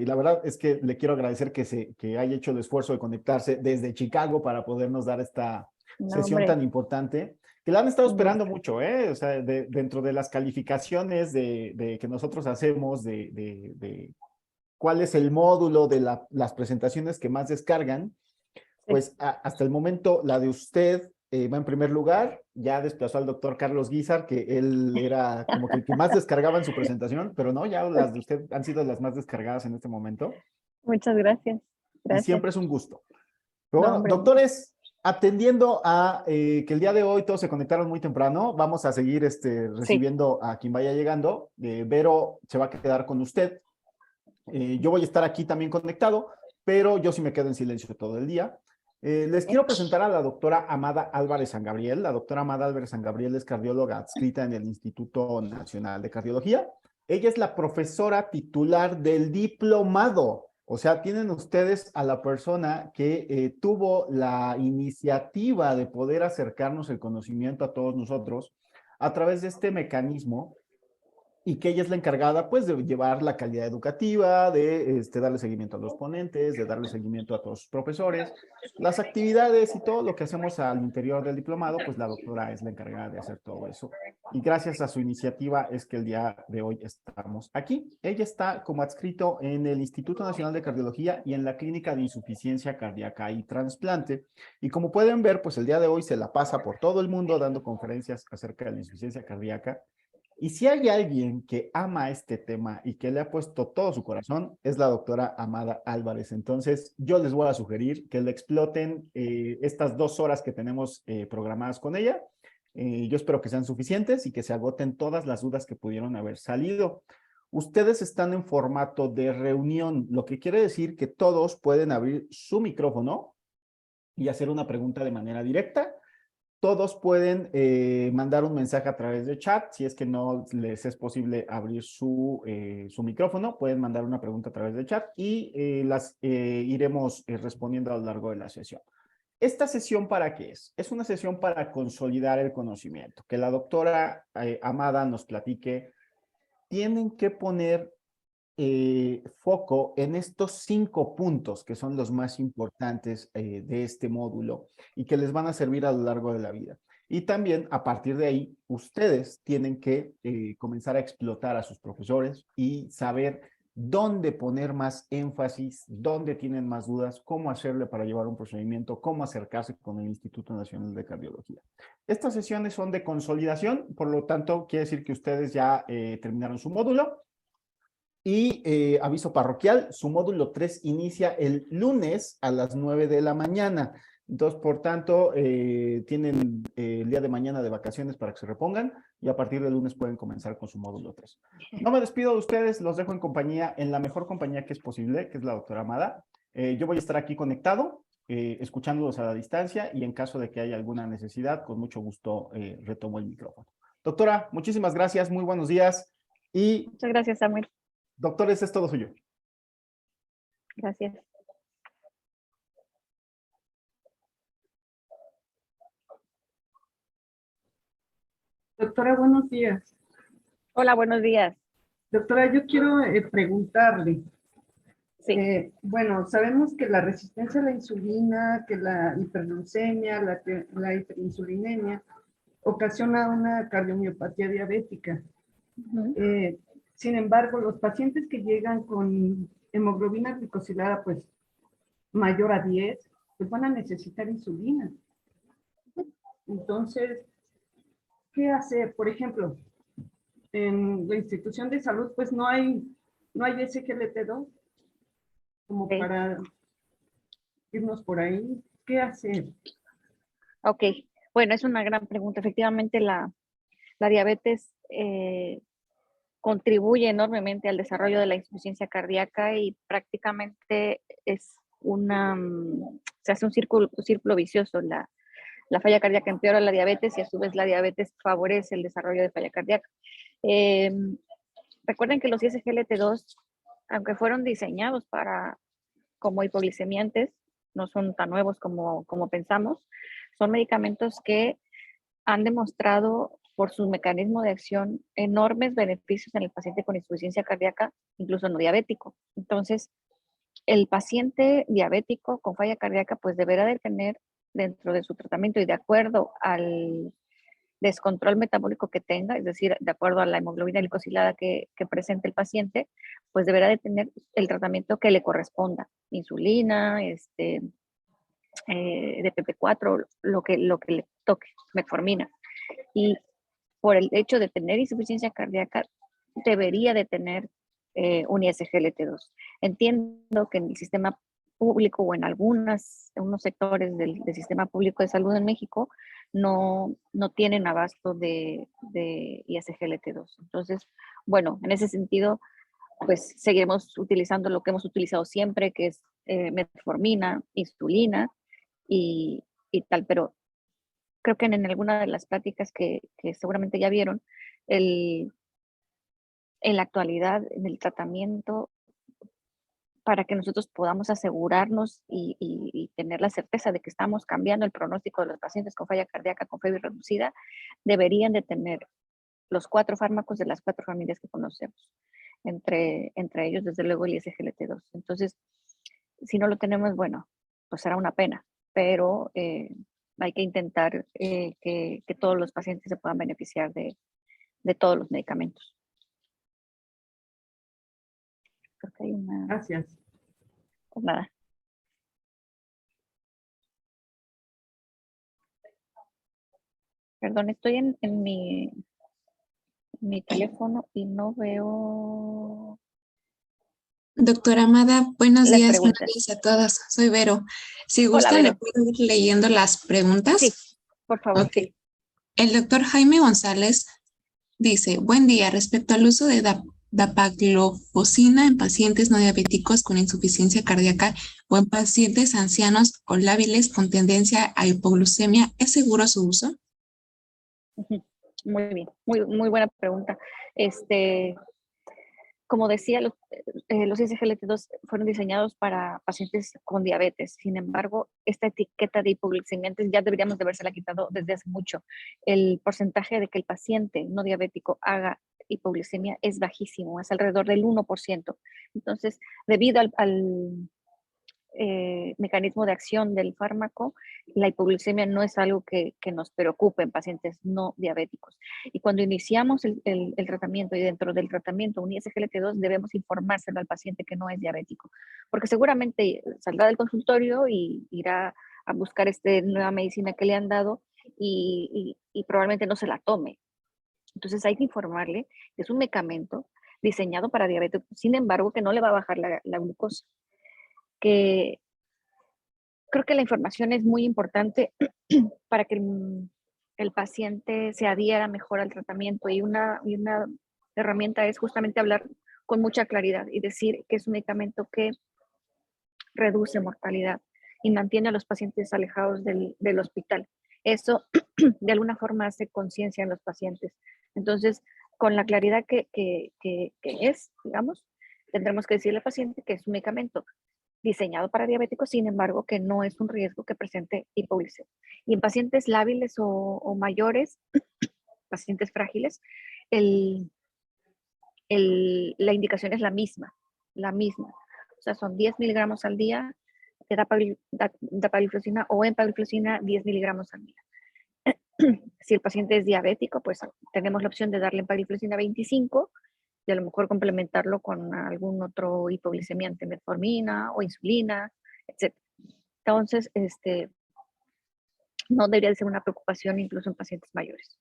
Y la verdad es que le quiero agradecer que haya hecho el esfuerzo de conectarse desde Chicago para podernos dar esta No, sesión hombre, tan importante, que la han estado un esperando gusto. mucho, ¿eh? O sea, dentro de las calificaciones que nosotros hacemos, cuál es el módulo de las presentaciones que más descargan, Sí. pues hasta el momento la de usted va en primer lugar, ya desplazó al doctor Carlos Guizar, que él era como que el que más descargaba en su presentación, pero no, ya las de usted han sido las más descargadas en este momento Muchas gracias. y Gracias. siempre es un gusto. Pero No, bueno, hombre, doctores, atendiendo a que el día de hoy todos se conectaron muy temprano, vamos a seguir sí. recibiendo a quien vaya llegando. Vero se va a quedar con usted. Yo voy a estar aquí también conectado, pero yo sí me quedo en silencio todo el día. Les quiero presentar a la doctora Amada Álvarez San Gabriel. La doctora Amada Álvarez San Gabriel es cardióloga adscrita en el Instituto Nacional de Cardiología. Ella es la profesora titular del diplomado. O sea, tienen ustedes a la persona que tuvo la iniciativa de poder acercarnos el conocimiento a todos nosotros a través de este mecanismo y que ella es la encargada, pues, de llevar la calidad educativa, de darle seguimiento a los ponentes, de darle seguimiento a todos sus profesores, las actividades y todo lo que hacemos al interior del diplomado, pues la doctora es la encargada de hacer todo eso. Y gracias a su iniciativa es que el día de hoy estamos aquí. Ella está como adscrito en el Instituto Nacional de Cardiología y en la Clínica de Insuficiencia Cardíaca y Trasplante. Y como pueden ver, pues el día de hoy se la pasa por todo el mundo dando conferencias acerca de la insuficiencia cardíaca. Y si hay alguien que ama este tema y que le ha puesto todo su corazón, es la doctora Amada Álvarez. Entonces, yo les voy a sugerir que le exploten estas 2 horas que tenemos programadas con ella. Yo espero que sean suficientes y que se agoten todas las dudas que pudieron haber salido. Ustedes están en formato de reunión, lo que quiere decir que todos pueden abrir su micrófono y hacer una pregunta de manera directa. Todos pueden mandar un mensaje a través de chat. Si es que no les es posible abrir su micrófono, pueden mandar una pregunta a través de chat y las iremos respondiendo a lo largo de la sesión. ¿Esta sesión para qué es? Es una sesión para consolidar el conocimiento, que la doctora Amada nos platique. Tienen que poner foco en estos 5 puntos que son los más importantes de este módulo y que les van a servir a lo largo de la vida. Y también a partir de ahí, ustedes tienen que comenzar a explotar a sus profesores y saber dónde poner más énfasis, dónde tienen más dudas, cómo hacerle para llevar un procedimiento, cómo acercarse con el Instituto Nacional de Cardiología. Estas sesiones son de consolidación, por lo tanto, quiere decir que ustedes ya terminaron su módulo. Y aviso parroquial, su módulo 3 inicia el lunes a las 9 de la mañana. Entonces, por tanto, tienen el día de mañana de vacaciones para que se repongan y a partir del lunes pueden comenzar con su módulo 3. No me despido de ustedes, los dejo en compañía, en la mejor compañía que es posible, que es la doctora Amada. Yo voy a estar aquí conectado, escuchándolos a la distancia y en caso de que haya alguna necesidad, con mucho gusto retomo el micrófono. Doctora, muchísimas gracias, muy buenos días y Muchas gracias, Samuel. doctores, es todo suyo. Gracias. Doctora, buenos días. Hola, buenos días. Doctora, yo quiero preguntarle, Sí, bueno, sabemos que la resistencia a la insulina, que la hiperglucemia, la hiperinsulinemia, ocasiona una cardiomiopatía diabética. ujú, Sin embargo, los pacientes que llegan con hemoglobina glicosilada, pues mayor a 10, pues van a necesitar insulina. Entonces, ¿qué hacer? Por ejemplo, en la institución de salud, pues no hay SGLT2 como ok. para irnos por ahí. ¿Qué hacer? Ok, bueno, es una gran pregunta. Efectivamente, la diabetes contribuye enormemente al desarrollo de la insuficiencia cardíaca y prácticamente es se hace un círculo vicioso. La falla cardíaca empeora la diabetes y a su vez la diabetes favorece el desarrollo de falla cardíaca. Eh, Recuerden que los SGLT2, aunque fueron diseñados como hipoglicemiantes, no son tan nuevos como pensamos, son medicamentos que han demostrado por su mecanismo de acción, enormes beneficios en el paciente con insuficiencia cardíaca, incluso no diabético. Entonces, el paciente diabético con falla cardíaca pues deberá de tener dentro de su tratamiento y de acuerdo al descontrol metabólico que tenga, es decir, de acuerdo a la hemoglobina glicosilada que presente el paciente, pues deberá de tener el tratamiento que le corresponda, insulina, de PP4, lo que le toque, metformina. Y por el hecho de tener insuficiencia cardíaca, debería de tener un ISGLT2. Entiendo que en el sistema público o en unos sectores del sistema público de salud en México no tienen abasto de ISGLT2. Entonces, bueno, en ese sentido, pues seguiremos utilizando lo que hemos utilizado siempre, que es metformina, insulina y tal, pero creo que en alguna de las pláticas que seguramente ya vieron, en la actualidad, en el tratamiento, para que nosotros podamos asegurarnos y tener la certeza de que estamos cambiando el pronóstico de los pacientes con falla cardíaca con fiebre reducida, deberían de tener los 4 fármacos de las 4 familias que conocemos. Entre ellos, desde luego, el ISGLT2. Entonces, si no lo tenemos, bueno, pues será una pena, pero hay que intentar que todos los pacientes se puedan beneficiar de todos los medicamentos. Creo que hay una... Gracias. Pues nada. Perdón, estoy en mi teléfono y no veo Doctora Amada, buenos las días preguntas. a todos. Soy Vero. Si Hola, gusta, le Vero. puedo ir leyendo las preguntas. Sí, por favor, Ok. sí. El doctor Jaime González dice, buen día, respecto al uso de dapagliflozina en pacientes no diabéticos con insuficiencia cardíaca o en pacientes ancianos o lábiles con tendencia a hipoglucemia, ¿es seguro su uso? Muy bien, muy buena pregunta. Como decía, los SGLT2 fueron diseñados para pacientes con diabetes. Sin embargo, esta etiqueta de hipoglucemiantes ya deberíamos de habérsela quitado desde hace mucho. El porcentaje de que el paciente no diabético haga hipoglucemia es bajísimo, es alrededor del 1%. Entonces, debido al mecanismo de acción del fármaco, la hipoglucemia no es algo que nos preocupe en pacientes no diabéticos. Y cuando iniciamos el tratamiento y dentro del tratamiento un ISGLT2 debemos informárselo al paciente que no es diabético, porque seguramente saldrá del consultorio y irá a buscar nueva medicina que le han dado y probablemente no se la tome. Entonces hay que informarle que es un medicamento diseñado para diabetes, sin embargo que no le va a bajar la glucosa. Que creo que la información es muy importante para que el paciente se adhiera mejor al tratamiento y una herramienta es justamente hablar con mucha claridad y decir que es un medicamento que reduce mortalidad y mantiene a los pacientes alejados del hospital. Eso de alguna forma hace conciencia en los pacientes. Entonces, con la claridad que es, digamos, tendremos que decirle al paciente que es un medicamento diseñado para diabéticos, sin embargo, que no es un riesgo que presente hipoglucemia. Y en pacientes lábiles o mayores, pacientes frágiles, la indicación es la misma. O sea, son 10 miligramos al día de dapagliflozina o empagliflozina 10 miligramos al día. Si el paciente es diabético, pues tenemos la opción de darle empagliflozina 25 y a lo mejor complementarlo con algún otro hipoglicemiante, metformina o insulina, etc. Entonces, no debería de ser una preocupación incluso en pacientes mayores.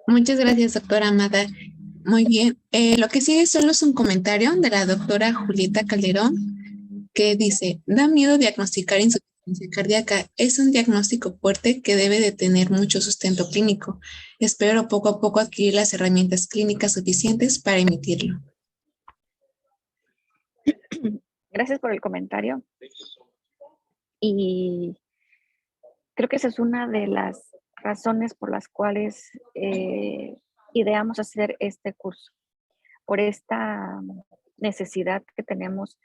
Muchas gracias, doctora Amada. Muy bien. Lo que sigue solo es un comentario de la doctora Julieta Calderón que dice, da miedo diagnosticar insuficiencia cardíaca. Es un diagnóstico fuerte que debe de tener mucho sustento clínico. Espero poco a poco adquirir las herramientas clínicas suficientes para emitirlo. Gracias por el comentario. Y creo que esa es una de las razones por las cuales ideamos hacer este curso, por esta necesidad que tenemos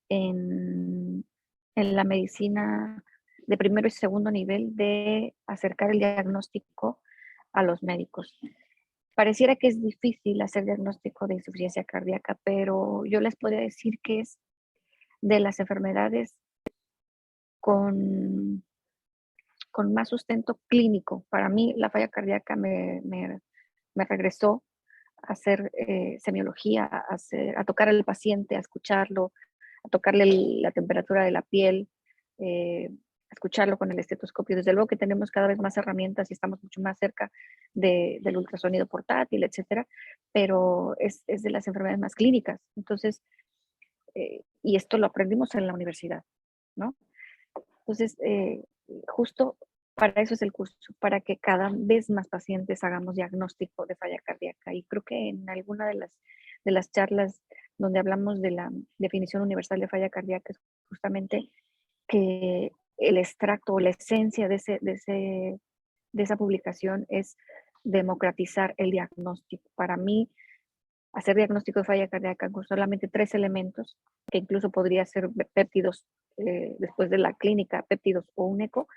en la medicina de primero y segundo nivel de acercar el diagnóstico a los médicos. Pareciera que es difícil hacer diagnóstico de insuficiencia cardíaca, pero yo les podría decir que es de las enfermedades con más sustento clínico. Para mí, la falla cardíaca me regresó a hacer semiología, a tocar al paciente, a escucharlo, a tocarle la temperatura de la piel, a escucharlo con el estetoscopio. Desde luego que tenemos cada vez más herramientas y estamos mucho más cerca del ultrasonido portátil, etcétera, pero es de las enfermedades más clínicas. Entonces, y esto lo aprendimos en la universidad, ¿no? Entonces, justo para eso es el curso, para que cada vez más pacientes hagamos diagnóstico de falla cardíaca. Y creo que en alguna de las charlas donde hablamos de la definición universal de falla cardíaca es justamente que el extracto o la esencia de esa publicación es democratizar el diagnóstico. Para mí, hacer diagnóstico de falla cardíaca con solamente 3 elementos, que incluso podría ser péptidos después de la clínica, péptidos o un eco,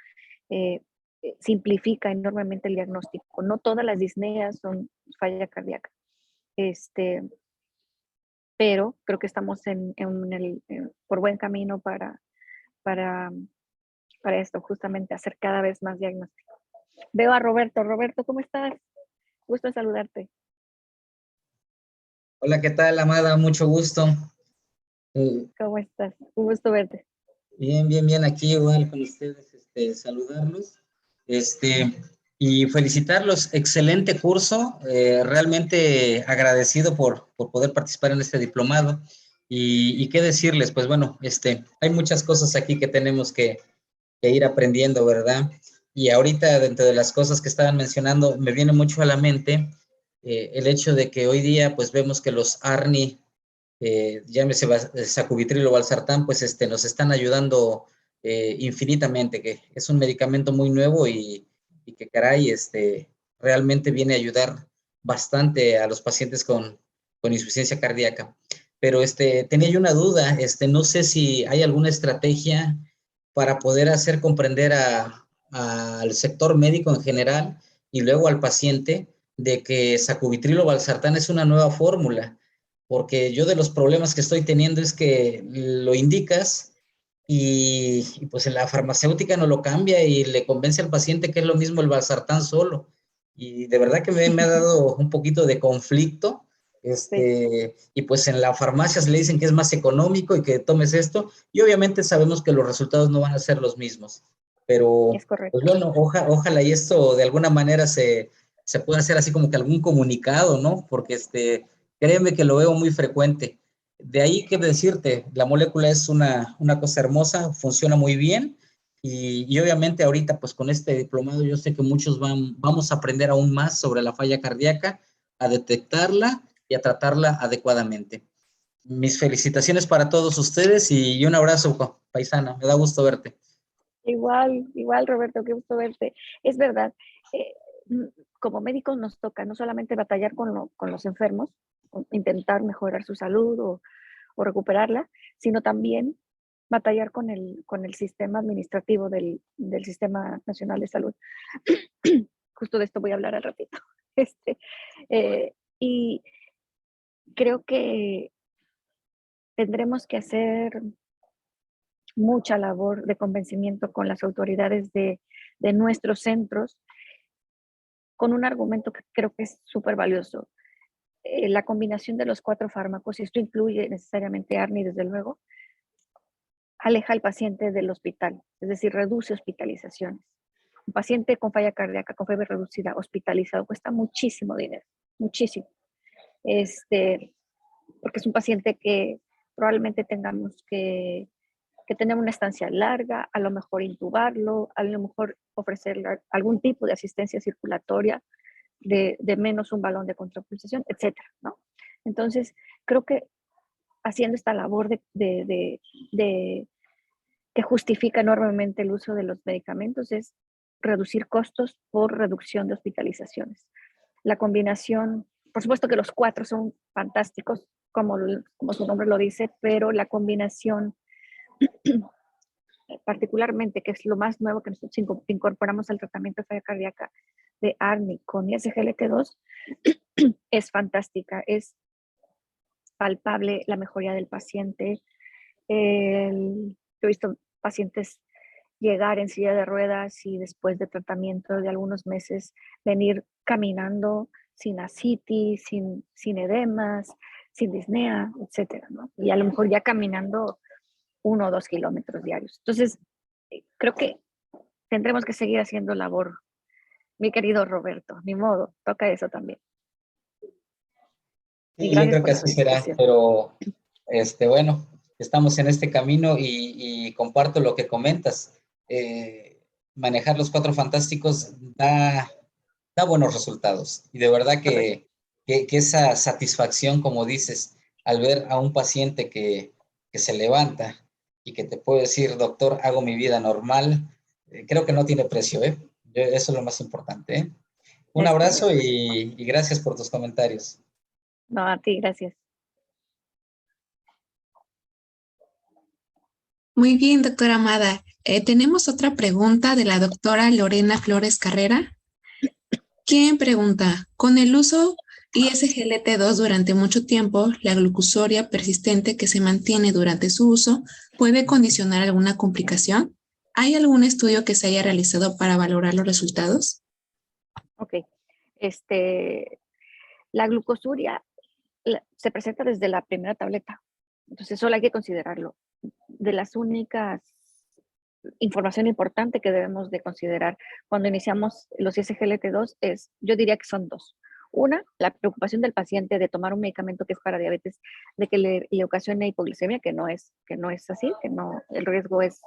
simplifica enormemente el diagnóstico. No todas las disneas son falla cardíaca, pero creo que estamos por buen camino para esto, justamente hacer cada vez más diagnóstico. Veo a Roberto. Roberto, ¿cómo estás? Gusto saludarte. Hola, ¿qué tal, Amada? Mucho gusto. ¿Cómo estás? Un gusto verte. Bien, aquí igual con ustedes, saludarlos, y felicitarlos. Excelente curso, realmente agradecido por poder participar en este diplomado. Y qué decirles, pues bueno, hay muchas cosas aquí que tenemos que ir aprendiendo, ¿verdad? Y ahorita, dentro de las cosas que estaban mencionando, me viene mucho a la mente el hecho de que hoy día, pues vemos que los ARNI, llámese sacubitril o valsartán, pues nos están ayudando infinitamente, que es un medicamento muy nuevo y que caray, realmente viene a ayudar bastante a los pacientes con insuficiencia cardíaca. Pero tenía yo una duda, no sé si hay alguna estrategia para poder hacer comprender al sector médico en general y luego al paciente de que sacubitril o valsartán es una nueva fórmula, porque yo de los problemas que estoy teniendo es que lo indicas y pues la farmacéutica no lo cambia y le convence al paciente que es lo mismo el valsartán solo. Y de verdad que me ha dado un poquito de conflicto. Y pues en la farmacia le dicen que es más económico y que tomes esto, y obviamente sabemos que los resultados no van a ser los mismos, pero Es correcto. pues bueno, ojalá y esto de alguna manera se pueda hacer así como que algún comunicado, ¿no? Porque créeme que lo veo muy frecuente. De ahí que decirte, la molécula es una cosa hermosa, funciona muy bien, y obviamente ahorita pues con este diplomado yo sé que muchos vamos a aprender aún más sobre la falla cardíaca, a detectarla y a tratarla adecuadamente. Mis felicitaciones para todos ustedes y un abrazo, paisana. Me da gusto verte. Igual, Roberto, qué gusto verte. Es verdad, como médicos nos toca no solamente batallar con los enfermos, intentar mejorar su salud o recuperarla, sino también batallar con el sistema administrativo del Sistema Nacional de Salud. Justo de esto voy a hablar al ratito. Y creo que tendremos que hacer mucha labor de convencimiento con las autoridades de nuestros centros, con un argumento que creo que es súper valioso. La combinación de los 4 fármacos, y esto incluye necesariamente ARNI, desde luego, aleja al paciente del hospital, es decir, reduce hospitalizaciones. Un paciente con falla cardíaca, con fiebre reducida, hospitalizado, cuesta muchísimo dinero, muchísimo. Porque es un paciente que probablemente tengamos que tener una estancia larga, a lo mejor intubarlo, a lo mejor ofrecerle algún tipo de asistencia circulatoria de menos un balón de contrapulsación, etcétera, ¿no? Entonces, creo que haciendo esta labor que justifica enormemente el uso de los medicamentos es reducir costos por reducción de hospitalizaciones. La combinación, por supuesto que los 4 son fantásticos, como su nombre lo dice, pero la combinación particularmente, que es lo más nuevo que nosotros incorporamos al tratamiento de falla cardíaca de ARNI con ISGLT2, es fantástica, es palpable la mejoría del paciente. Yo he visto pacientes llegar en silla de ruedas y después de tratamiento de algunos meses venir caminando sin ascitis, sin edemas, sin disnea, etcétera, ¿no? Y a lo mejor ya caminando 1 o 2 kilómetros diarios. Entonces, creo que tendremos que seguir haciendo labor, mi querido Roberto, ni modo, toca eso también. Sí, yo creo que así será, pero bueno, estamos en este camino y comparto lo que comentas. Manejar los 4 fantásticos da buenos resultados y de verdad que esa satisfacción, como dices, al ver a un paciente que se levanta y que te puede decir, doctor, hago mi vida normal, creo que no tiene precio, ¿eh? Eso es lo más importante, ¿eh? Un abrazo y gracias por tus comentarios. No, a ti, gracias. Muy bien, doctora Amada. Tenemos otra pregunta de la doctora Lorena Flores Carrera, quien pregunta, con el uso ISGLT2 durante mucho tiempo, la glucosuria persistente que se mantiene durante su uso puede condicionar alguna complicación. ¿Hay algún estudio que se haya realizado para valorar los resultados? Ok. La glucosuria se presenta desde la primera tableta. Entonces, solo hay que considerarlo. De las únicas información importante que debemos de considerar cuando iniciamos los ISGLT2 es, yo diría que son 2. Una, la preocupación del paciente de tomar un medicamento que es para diabetes, de que le ocasione hipoglicemia, que no es así, que no, el riesgo es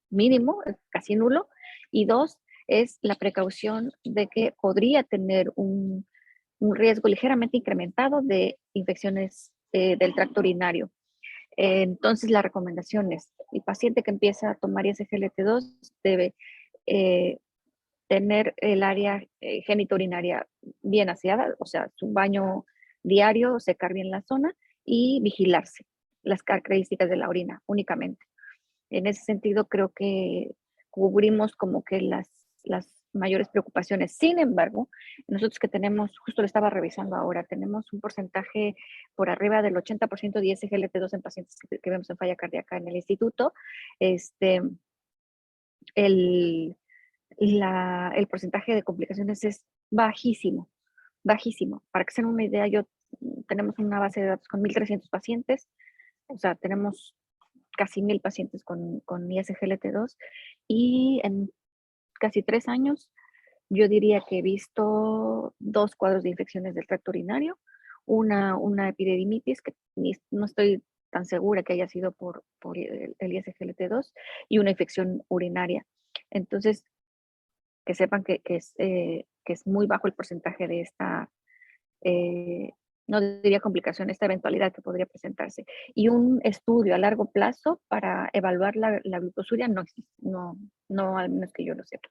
mínimo, es casi nulo. Y 2, es la precaución de que podría tener un riesgo ligeramente incrementado de infecciones del tracto urinario. Entonces, la recomendación es, el paciente que empieza a tomar ISGLT2 debe tener el área genitourinaria bien aseada, o sea, su baño diario, secar bien la zona y vigilarse las características de la orina únicamente. En ese sentido, creo que cubrimos como que las mayores preocupaciones. Sin embargo, nosotros que tenemos, justo lo estaba revisando ahora, tenemos un porcentaje por arriba del 80% de ISGLT2 en pacientes que vemos en falla cardíaca en el instituto. El porcentaje de complicaciones es bajísimo, bajísimo. Para que se den una idea, tenemos una base de datos con 1,300 pacientes, o sea, tenemos casi 1,000 pacientes con ISGLT2 y en casi 3 años yo diría que he visto 2 cuadros de infecciones del tracto urinario, una epididimitis que no estoy tan segura que haya sido por el ISGLT2 y una infección urinaria. Entonces, que sepan que es muy bajo el porcentaje de esta, no diría complicación, esta eventualidad que podría presentarse. Y un estudio a largo plazo para evaluar la glucosuria no existe, no al menos que yo lo sepa.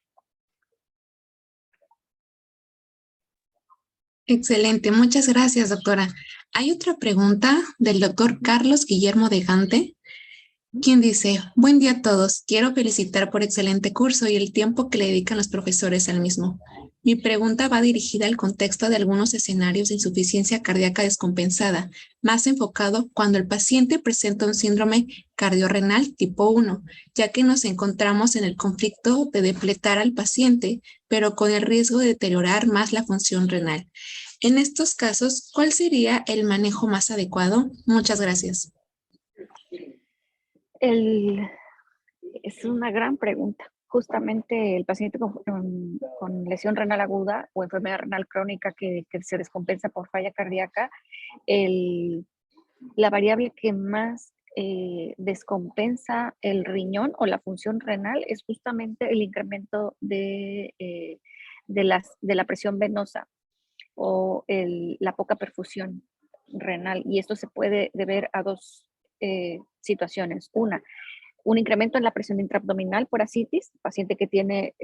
Excelente, muchas gracias, doctora. Hay otra pregunta del doctor Carlos Guillermo de Gante, quien dice, buen día a todos, quiero felicitar por excelente curso y el tiempo que le dedican los profesores al mismo. Mi pregunta va dirigida al contexto de algunos escenarios de insuficiencia cardíaca descompensada, más enfocado cuando el paciente presenta un síndrome cardiorrenal tipo 1, ya que nos encontramos en el conflicto de depletar al paciente, pero con el riesgo de deteriorar más la función renal. En estos casos, ¿cuál sería el manejo más adecuado? Muchas gracias. Es una gran pregunta. Justamente el paciente con lesión renal aguda o enfermedad renal crónica que se descompensa por falla cardíaca, la variable que más descompensa el riñón o la función renal es justamente el incremento de la presión venosa o la poca perfusión renal. Y esto se puede deber a 2 situaciones. Una, un incremento en la presión intraabdominal por ascitis, paciente que tiene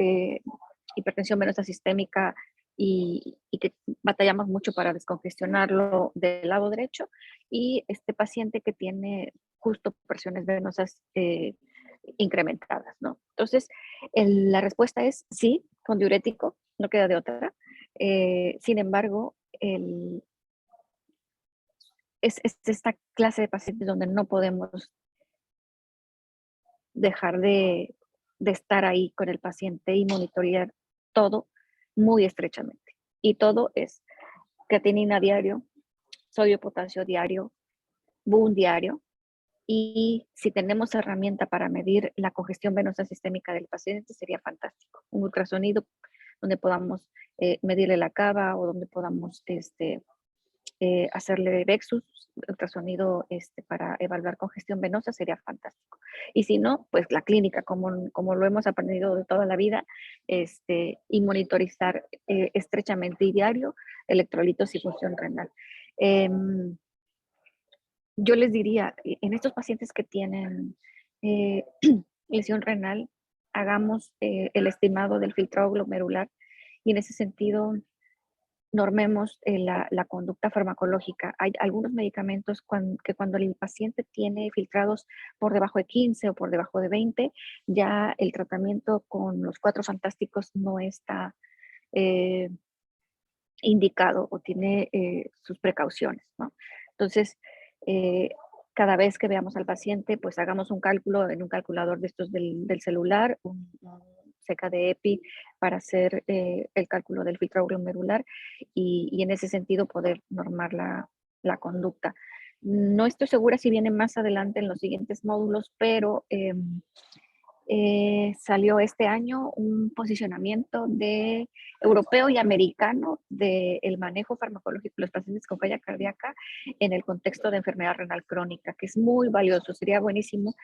hipertensión venosa sistémica y que batallamos mucho para descongestionarlo del lado derecho, y este paciente que tiene justo presiones venosas incrementadas, ¿no? Entonces, la respuesta es sí, con diurético, no queda de otra. Sin embargo, es esta clase de pacientes donde no podemos dejar de estar ahí con el paciente y monitorear todo muy estrechamente. Y todo es creatinina diario, sodio potasio diario, BUN diario. Y si tenemos herramienta para medir la congestión venosa sistémica del paciente, sería fantástico. Un ultrasonido donde podamos medirle la cava o donde podamos hacerle Vexus, ultrasonido para evaluar congestión venosa, sería fantástico. Y si no, pues la clínica, como lo hemos aprendido de toda la vida, y monitorizar estrechamente y diario electrolitos y función renal. Yo les diría, en estos pacientes que tienen lesión renal, hagamos el estimado del filtrado glomerular y en ese sentido normemos la conducta farmacológica. Hay algunos medicamentos que cuando el paciente tiene filtrados por debajo de 15 o por debajo de 20, ya el tratamiento con los 4 fantásticos no está indicado o tiene sus precauciones, ¿no? Entonces, cada vez que veamos al paciente, pues hagamos un cálculo en un calculador de estos del celular, un seca de EPI para hacer el cálculo del filtrado glomerular y en ese sentido poder normar la conducta. No estoy segura si viene más adelante en los siguientes módulos, pero salió este año un posicionamiento de europeo y americano del manejo farmacológico de los pacientes con falla cardíaca en el contexto de enfermedad renal crónica, que es muy valioso. Sería buenísimo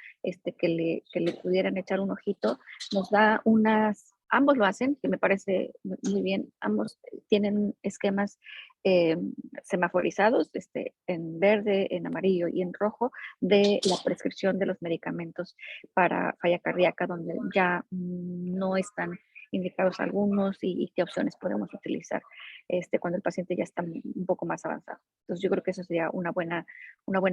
que le pudieran echar un ojito. Nos da ambos lo hacen, que me parece muy bien. Ambos tienen esquemas semaforizados, en verde, en amarillo y en rojo, de la prescripción de los medicamentos para falla cardíaca, donde ya no están indicados algunos y qué opciones podemos utilizar cuando el paciente ya está un poco más avanzado. Entonces yo creo que eso sería una buena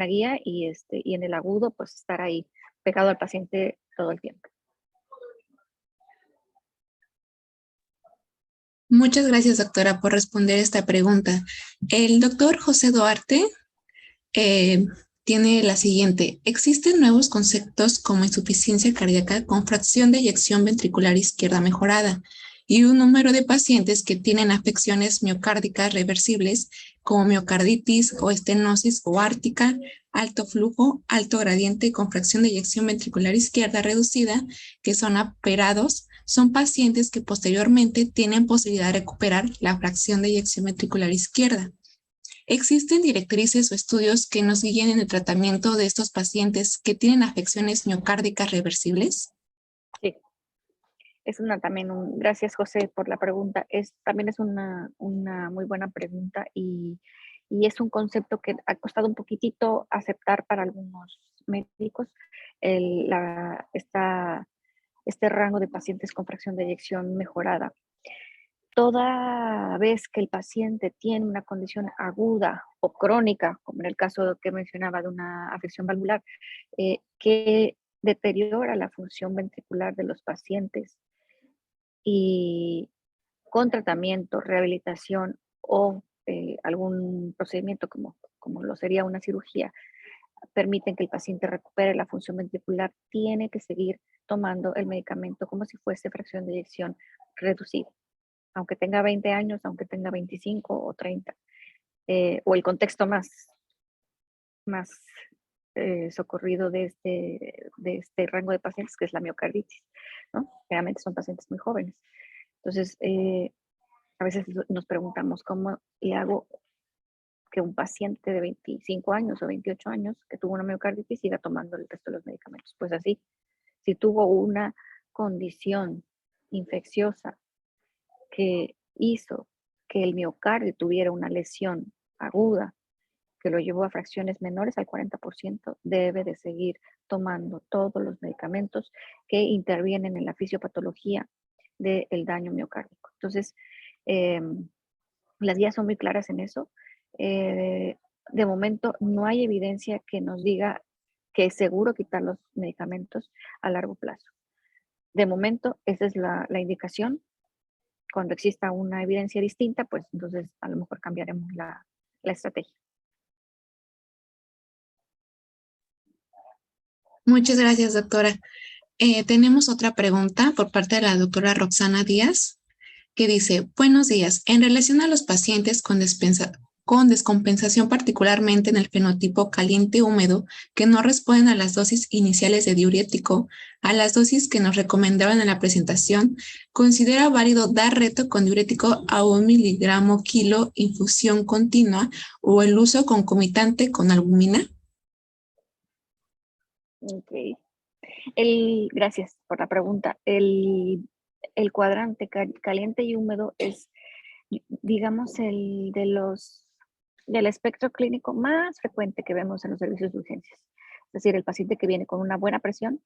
guía y en el agudo pues estar ahí pegado al paciente todo el tiempo. Muchas gracias, doctora, por responder esta pregunta. El doctor José Duarte tiene la siguiente. Existen nuevos conceptos como insuficiencia cardíaca con fracción de eyección ventricular izquierda mejorada y un número de pacientes que tienen afecciones miocárdicas reversibles como miocarditis o estenosis o ártica, alto flujo, alto gradiente con fracción de eyección ventricular izquierda reducida, que son operados. Son pacientes que posteriormente tienen posibilidad de recuperar la fracción de eyección ventricular izquierda. ¿Existen directrices o estudios que nos guíen en el tratamiento de estos pacientes que tienen afecciones miocárdicas reversibles? Sí, es gracias José por la pregunta. También es una muy buena pregunta y es un concepto que ha costado un poquitito aceptar para algunos médicos. Este rango de pacientes con fracción de eyección mejorada. Toda vez que el paciente tiene una condición aguda o crónica, como en el caso que mencionaba de una afección valvular, que deteriora la función ventricular de los pacientes y con tratamiento, rehabilitación o algún procedimiento como lo sería una cirugía, permiten que el paciente recupere la función ventricular, tiene que seguir tomando el medicamento como si fuese fracción de eyección reducida, aunque tenga 20 años, aunque tenga 25 o 30, o el contexto más socorrido de este rango de pacientes, que es la miocarditis, ¿no? Generalmente son pacientes muy jóvenes. Entonces, a veces nos preguntamos cómo le hago que un paciente de 25 años o 28 años que tuvo una miocarditis siga tomando el resto de los medicamentos. Pues así, si tuvo una condición infecciosa que hizo que el miocardio tuviera una lesión aguda que lo llevó a fracciones menores al 40%, debe de seguir tomando todos los medicamentos que intervienen en la fisiopatología del daño miocárdico. Entonces, las guías son muy claras en eso. De momento no hay evidencia que nos diga que es seguro quitar los medicamentos a largo plazo. De momento, esa es la indicación. Cuando exista una evidencia distinta, pues entonces a lo mejor cambiaremos la estrategia. Muchas gracias, doctora. Tenemos otra pregunta por parte de la doctora Roxana Díaz, que dice, buenos días, en relación a los pacientes con descompensación, particularmente en el fenotipo caliente húmedo, que no responden a las dosis iniciales de diurético, a las dosis que nos recomendaban en la presentación, ¿considera válido dar reto con diurético a 1 miligramo kilo infusión continua o el uso concomitante con albumina? Ok. Gracias por la pregunta. El cuadrante caliente y húmedo es, digamos, del espectro clínico más frecuente que vemos en los servicios de urgencias. Es decir, el paciente que viene con una buena presión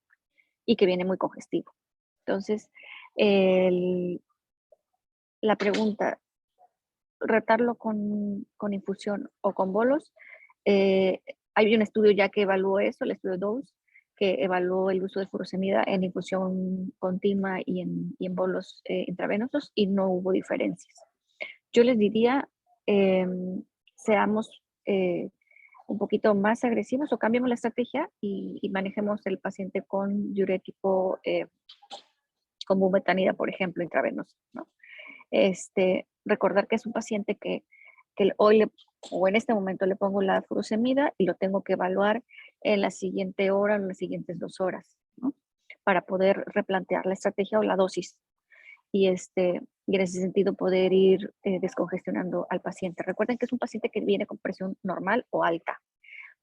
y que viene muy congestivo. Entonces, la pregunta, ¿retarlo con infusión o con bolos? Hay un estudio ya que evaluó eso, el estudio DOSE, que evaluó el uso de furosemida en infusión continua y en bolos intravenosos y no hubo diferencias. Yo les diría, seamos un poquito más agresivos o cambiemos la estrategia y manejemos el paciente con diurético con bumetanida, por ejemplo, intravenosa, ¿no? Recordar que es un paciente que hoy o en este momento le pongo la furosemida y lo tengo que evaluar en la siguiente hora, en las siguientes 2 horas, ¿no? Para poder replantear la estrategia o la dosis. Y en ese sentido poder ir descongestionando al paciente. Recuerden que es un paciente que viene con presión normal o alta.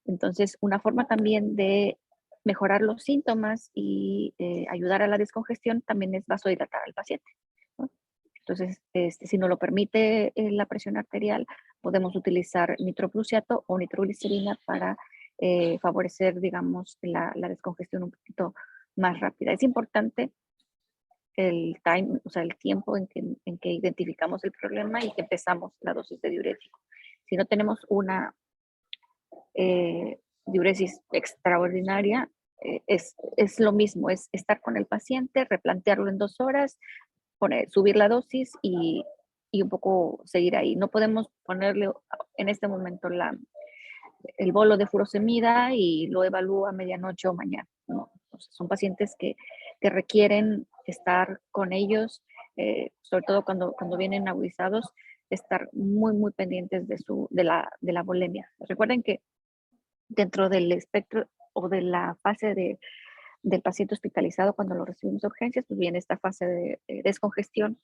Entonces, una forma también de mejorar los síntomas y ayudar a la descongestión también es vasodilatar al paciente, ¿no? Entonces, si no lo permite la presión arterial, podemos utilizar nitroprusiato o nitroglicerina para favorecer, digamos, la descongestión un poquito más rápida. Es importante el tiempo en que identificamos el problema y que empezamos la dosis de diurético. Si no tenemos una diuresis extraordinaria, es lo mismo, es estar con el paciente, replantearlo en 2 horas, subir la dosis y un poco seguir ahí. No podemos ponerle en este momento el bolo de furosemida y lo evalúo a medianoche o mañana. No, son pacientes que requieren estar con ellos, sobre todo cuando vienen agudizados, estar muy, muy pendientes de la bulimia. Recuerden que dentro del espectro o de la fase del paciente hospitalizado, cuando lo recibimos de urgencias, pues viene esta fase de descongestión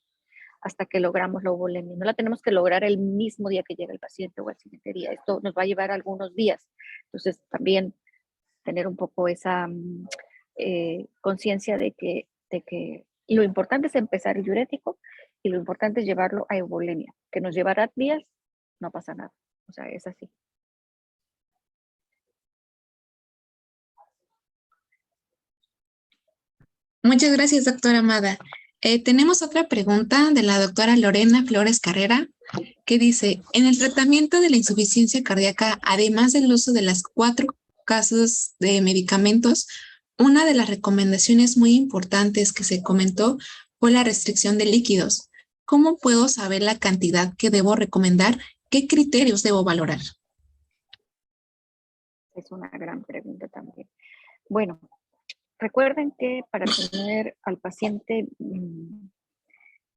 hasta que logramos la euvolemia. No la tenemos que lograr el mismo día que llega el paciente o el siguiente día. Esto nos va a llevar algunos días. Entonces, también tener un poco esa conciencia de que lo importante es empezar el diurético y lo importante es llevarlo a euvolemia. Que nos llevará días, no pasa nada. O sea, es así. Muchas gracias, doctora Amada. Tenemos otra pregunta de la doctora Lorena Flores Carrera, que dice, en el tratamiento de la insuficiencia cardíaca, además del uso de las 4 casos de medicamentos, una de las recomendaciones muy importantes que se comentó fue la restricción de líquidos. ¿Cómo puedo saber la cantidad que debo recomendar? ¿Qué criterios debo valorar? Es una gran pregunta también. Bueno, recuerden que para tener al paciente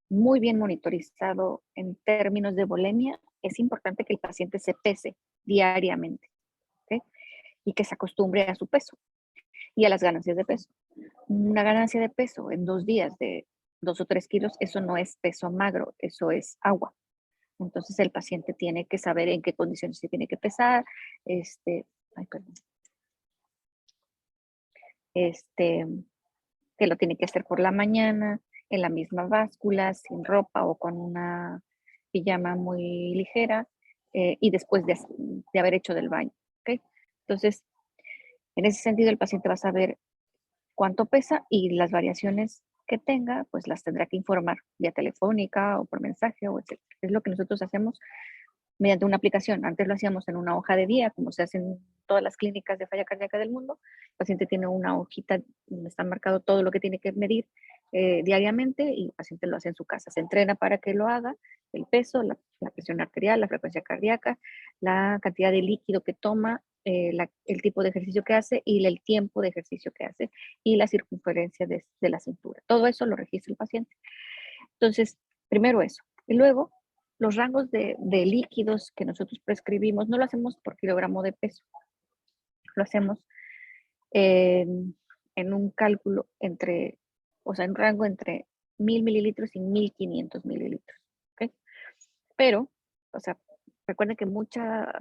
muy bien monitorizado en términos de bulimia, es importante que el paciente se pese diariamente, ¿okay? Y que se acostumbre a su peso y a las ganancias de peso. Una ganancia de peso en 2 días de 2 o 3 kilos, eso no es peso magro, eso es agua. Entonces el paciente tiene que saber en qué condiciones se tiene que pesar, que lo tiene que hacer por la mañana, en la misma báscula, sin ropa o con una pijama muy ligera, y después de haber hecho del baño, ¿okay? Entonces, en ese sentido, el paciente va a saber cuánto pesa y las variaciones que tenga, pues las tendrá que informar vía telefónica o por mensaje o etc. Es lo que nosotros hacemos mediante una aplicación. Antes lo hacíamos en una hoja de día, como se hace en todas las clínicas de falla cardíaca del mundo. El paciente tiene una hojita donde está marcado todo lo que tiene que medir diariamente y el paciente lo hace en su casa. Se entrena para que lo haga, el peso, la presión arterial, la frecuencia cardíaca, la cantidad de líquido que toma, el tipo de ejercicio que hace y el tiempo de ejercicio que hace y la circunferencia de la cintura. Todo eso lo registra el paciente. Entonces, primero eso. Y luego, los rangos de líquidos que nosotros prescribimos no lo hacemos por kilogramo de peso. Lo hacemos en un cálculo entre, o sea, en un rango entre 1000 mililitros y 1500 mililitros. ¿Okay? Pero, o sea, recuerden que mucha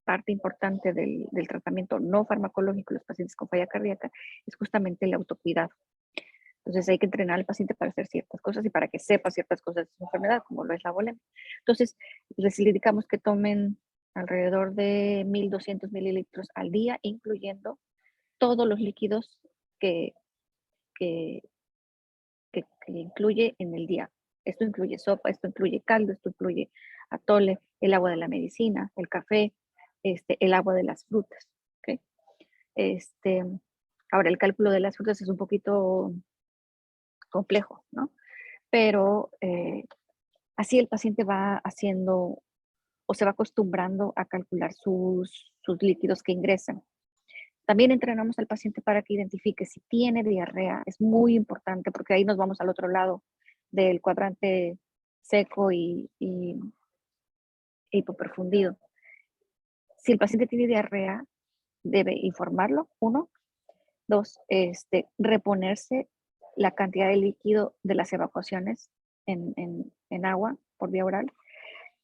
parte importante del tratamiento no farmacológico de los pacientes con falla cardíaca es justamente el autocuidado. Entonces hay que entrenar al paciente para hacer ciertas cosas y para que sepa ciertas cosas de su enfermedad, como lo es la bulimia. Entonces, les indicamos que tomen alrededor de 1200 mililitros al día, incluyendo todos los líquidos que incluye en el día. Esto incluye sopa, esto incluye caldo, esto incluye atole, el agua de la medicina, el café, el agua de las frutas. ¿Okay? Ahora, el cálculo de las frutas es un poquito complejo, ¿no? Pero así el paciente va haciendo o se va acostumbrando a calcular sus líquidos que ingresan. También entrenamos al paciente para que identifique si tiene diarrea. Es muy importante porque ahí nos vamos al otro lado del cuadrante seco y hipoperfundido. Si el paciente tiene diarrea, debe informarlo, 1. 2, reponerse la cantidad de líquido de las evacuaciones en agua por vía oral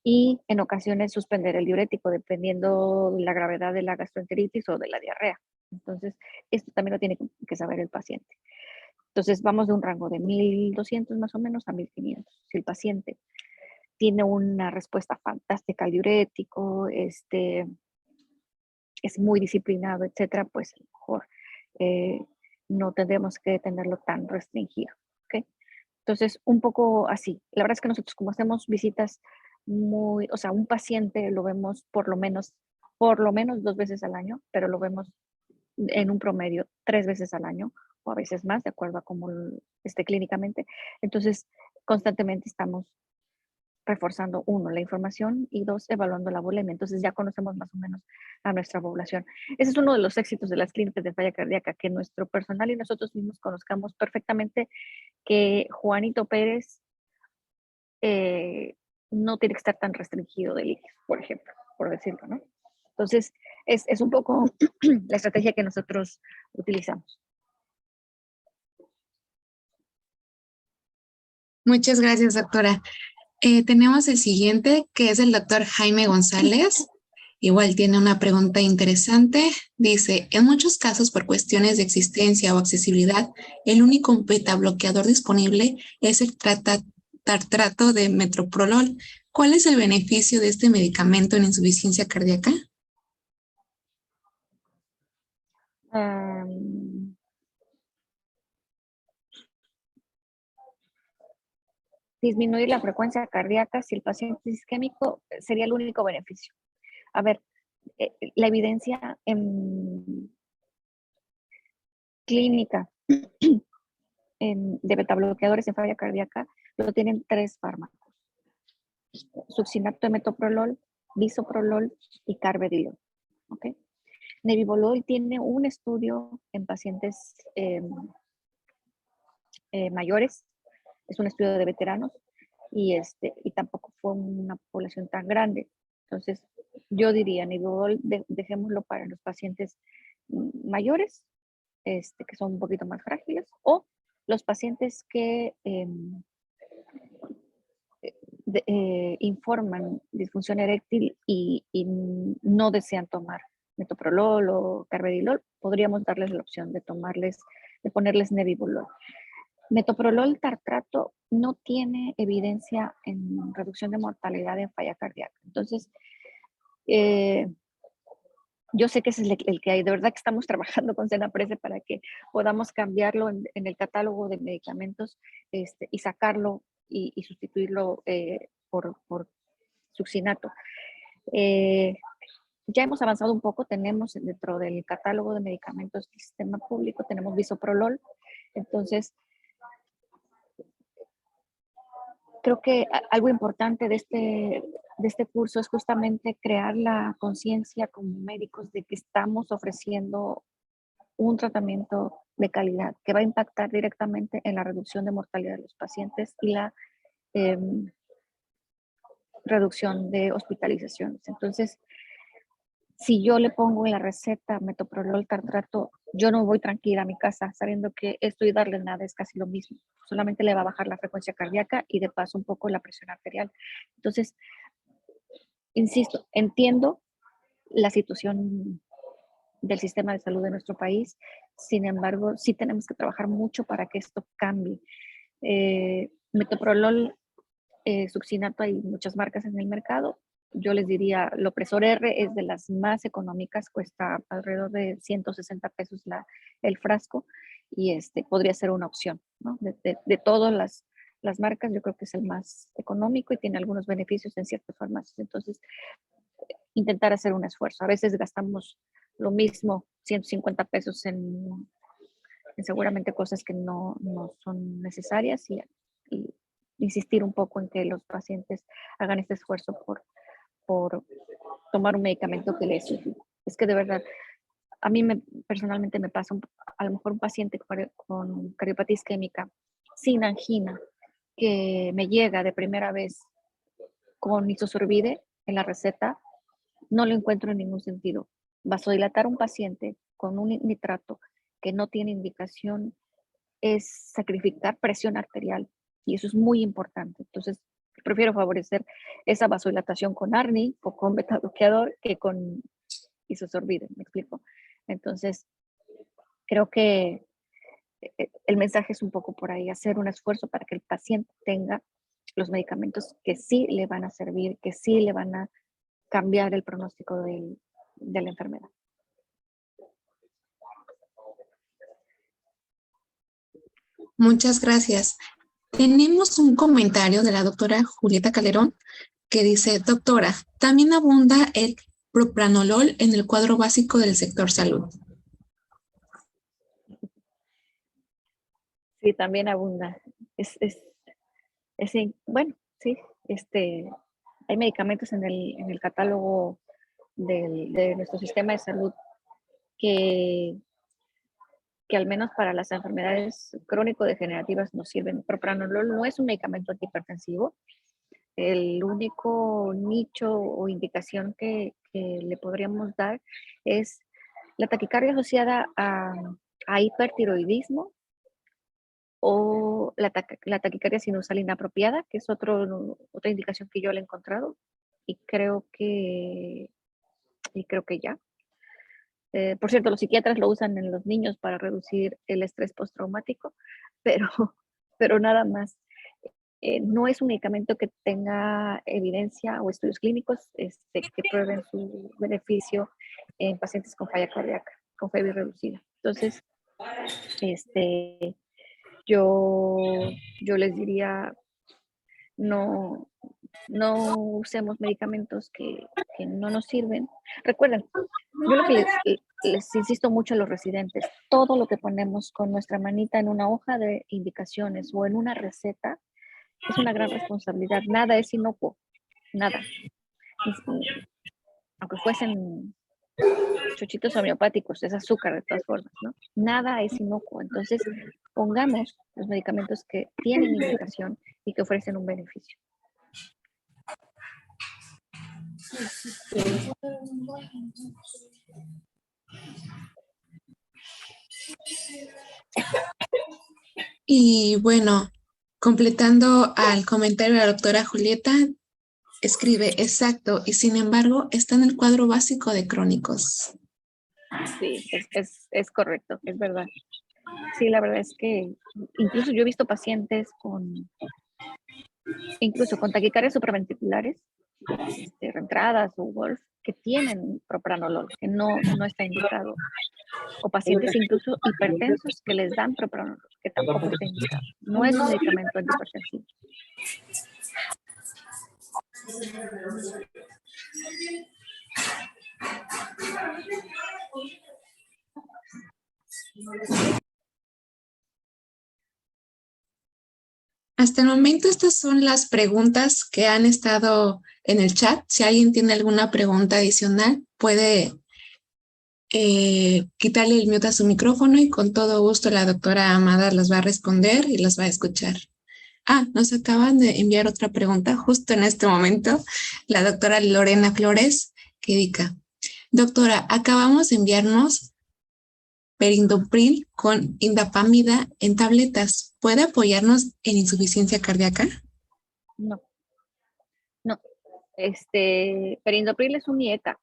y en ocasiones suspender el diurético dependiendo de la gravedad de la gastroenteritis o de la diarrea. Entonces, esto también lo tiene que saber el paciente. Entonces, vamos de un rango de 1200 más o menos a 1500. Si el paciente tiene una respuesta fantástica al diurético, es muy disciplinado, etcétera, pues a lo mejor no tendremos que tenerlo tan restringido. ¿Okay? Entonces, un poco así. La verdad es que nosotros como hacemos visitas o sea, un paciente lo vemos por lo menos 2 veces al año, pero lo vemos en un promedio 3 veces al año o a veces más, de acuerdo a cómo esté clínicamente. Entonces, constantemente estamos reforzando, 1, la información y 2, evaluando la bulimia. Entonces ya conocemos más o menos a nuestra población. Ese es uno de los éxitos de las clínicas de falla cardíaca, que nuestro personal y nosotros mismos conozcamos perfectamente que Juanito Pérez no tiene que estar tan restringido de líquidos, por ejemplo, por decirlo, ¿no? Entonces, es un poco la estrategia que nosotros utilizamos. Muchas gracias, doctora. Tenemos el siguiente, que es el doctor Jaime González. Igual tiene una pregunta interesante. Dice, en muchos casos, por cuestiones de existencia o accesibilidad, el único beta bloqueador disponible es el tartrato de metoprolol. ¿Cuál es el beneficio de este medicamento en insuficiencia cardíaca? Disminuir la frecuencia cardíaca si el paciente es isquémico sería el único beneficio. A ver, la evidencia clínica de betabloqueadores en falla cardíaca lo tienen 3 fármacos: succinato de metoprolol, bisoprolol y carvedilol. ¿Okay? Nebivolol tiene un estudio en pacientes mayores, es un estudio de veteranos y tampoco fue una población tan grande. Entonces, yo diría, Nebivolol, dejémoslo para los pacientes mayores, que son un poquito más frágiles, o los pacientes que informan disfunción eréctil y no desean tomar metoprolol o carvedilol, podríamos darles la opción de ponerles nebivolol. Metoprolol tartrato no tiene evidencia en reducción de mortalidad en falla cardíaca. Entonces, yo sé que ese es el que hay. De verdad que estamos trabajando con Senaprece para que podamos cambiarlo en el catálogo de medicamentos y sacarlo y sustituirlo por succinato. ya hemos avanzado un poco, tenemos dentro del catálogo de medicamentos del sistema público, tenemos bisoprolol. Entonces, creo que algo importante de este curso es justamente crear la conciencia como médicos de que estamos ofreciendo un tratamiento de calidad que va a impactar directamente en la reducción de mortalidad de los pacientes y la reducción de hospitalizaciones. Entonces, si yo le pongo en la receta metoprolol tartrato, yo no voy tranquila a mi casa sabiendo que esto y darle nada es casi lo mismo. Solamente le va a bajar la frecuencia cardíaca y de paso un poco la presión arterial. Entonces, insisto, entiendo la situación del sistema de salud de nuestro país. Sin embargo, sí tenemos que trabajar mucho para que esto cambie. Metoprolol, succinato, hay muchas marcas en el mercado. Yo les diría, Lopresor R es de las más económicas, cuesta alrededor de 160 pesos el frasco y podría ser una opción, ¿no? De todas las marcas, yo creo que es el más económico y tiene algunos beneficios en ciertas farmacias. Entonces, intentar hacer un esfuerzo. A veces gastamos lo mismo, 150 pesos en seguramente cosas que no son necesarias y insistir un poco en que los pacientes hagan este esfuerzo por tomar un medicamento que les sirve. Es que de verdad, a mí personalmente me pasa a lo mejor un paciente con cardiopatía isquémica sin angina que me llega de primera vez con isosorbide en la receta, no lo encuentro en ningún sentido. Vasodilatar a un paciente con un nitrato que no tiene indicación es sacrificar presión arterial y eso es muy importante. Entonces, prefiero favorecer esa vasodilatación con ARNI o con beta bloqueador que con isosorbide, ¿me explico? Entonces, creo que el mensaje es un poco por ahí, hacer un esfuerzo para que el paciente tenga los medicamentos que sí le van a servir, que sí le van a cambiar el pronóstico de la enfermedad. Muchas gracias. Tenemos un comentario de la doctora Julieta Calderón que dice, doctora, también abunda el propranolol en el cuadro básico del sector salud. Sí, también abunda. Bueno, sí, hay medicamentos en el catálogo de nuestro sistema de salud que al menos para las enfermedades crónico-degenerativas nos sirven. Propranolol no es un medicamento antihipertensivo. El único nicho o indicación que le podríamos dar es la taquicardia asociada a hipertiroidismo o la taquicardia sinusal inapropiada, que es otra indicación que yo le he encontrado y creo que ya. Por cierto, los psiquiatras lo usan en los niños para reducir el estrés postraumático, pero nada más. No es un medicamento que tenga evidencia o estudios clínicos que prueben su beneficio en pacientes con falla cardíaca, con fiebre reducida. Entonces, yo les diría, no usemos medicamentos que no nos sirven. Recuerden, yo lo que les insisto mucho a los residentes, todo lo que ponemos con nuestra manita en una hoja de indicaciones o en una receta es una gran responsabilidad. Nada es inocuo, nada. Aunque fuesen chochitos homeopáticos, es azúcar de todas formas, ¿no? Nada es inocuo. Entonces, pongamos los medicamentos que tienen indicación y que ofrecen un beneficio. Y bueno, completando al comentario de la doctora Julieta, escribe, exacto, y sin embargo está en el cuadro básico de crónicos. Sí, es correcto, es verdad. Sí, la verdad es que incluso yo he visto pacientes incluso con taquicardias supraventriculares, reentradas o Wolf, que tienen propranolol, que no está indicado. O pacientes incluso hipertensos que les dan propranolol, que tampoco está indicado. No es un medicamento antihipertensivo. Hasta el momento estas son las preguntas que han estado en el chat. Si alguien tiene alguna pregunta adicional, puede quitarle el mute a su micrófono y con todo gusto la doctora Amada las va a responder y las va a escuchar. Nos acaban de enviar otra pregunta justo en este momento. La doctora Lorena Flores, que indica: doctora, acabamos de enviarnos perindopril con indapamida en tabletas. ¿Puede apoyarnos en insuficiencia cardíaca? No, no. Perindopril es un IECA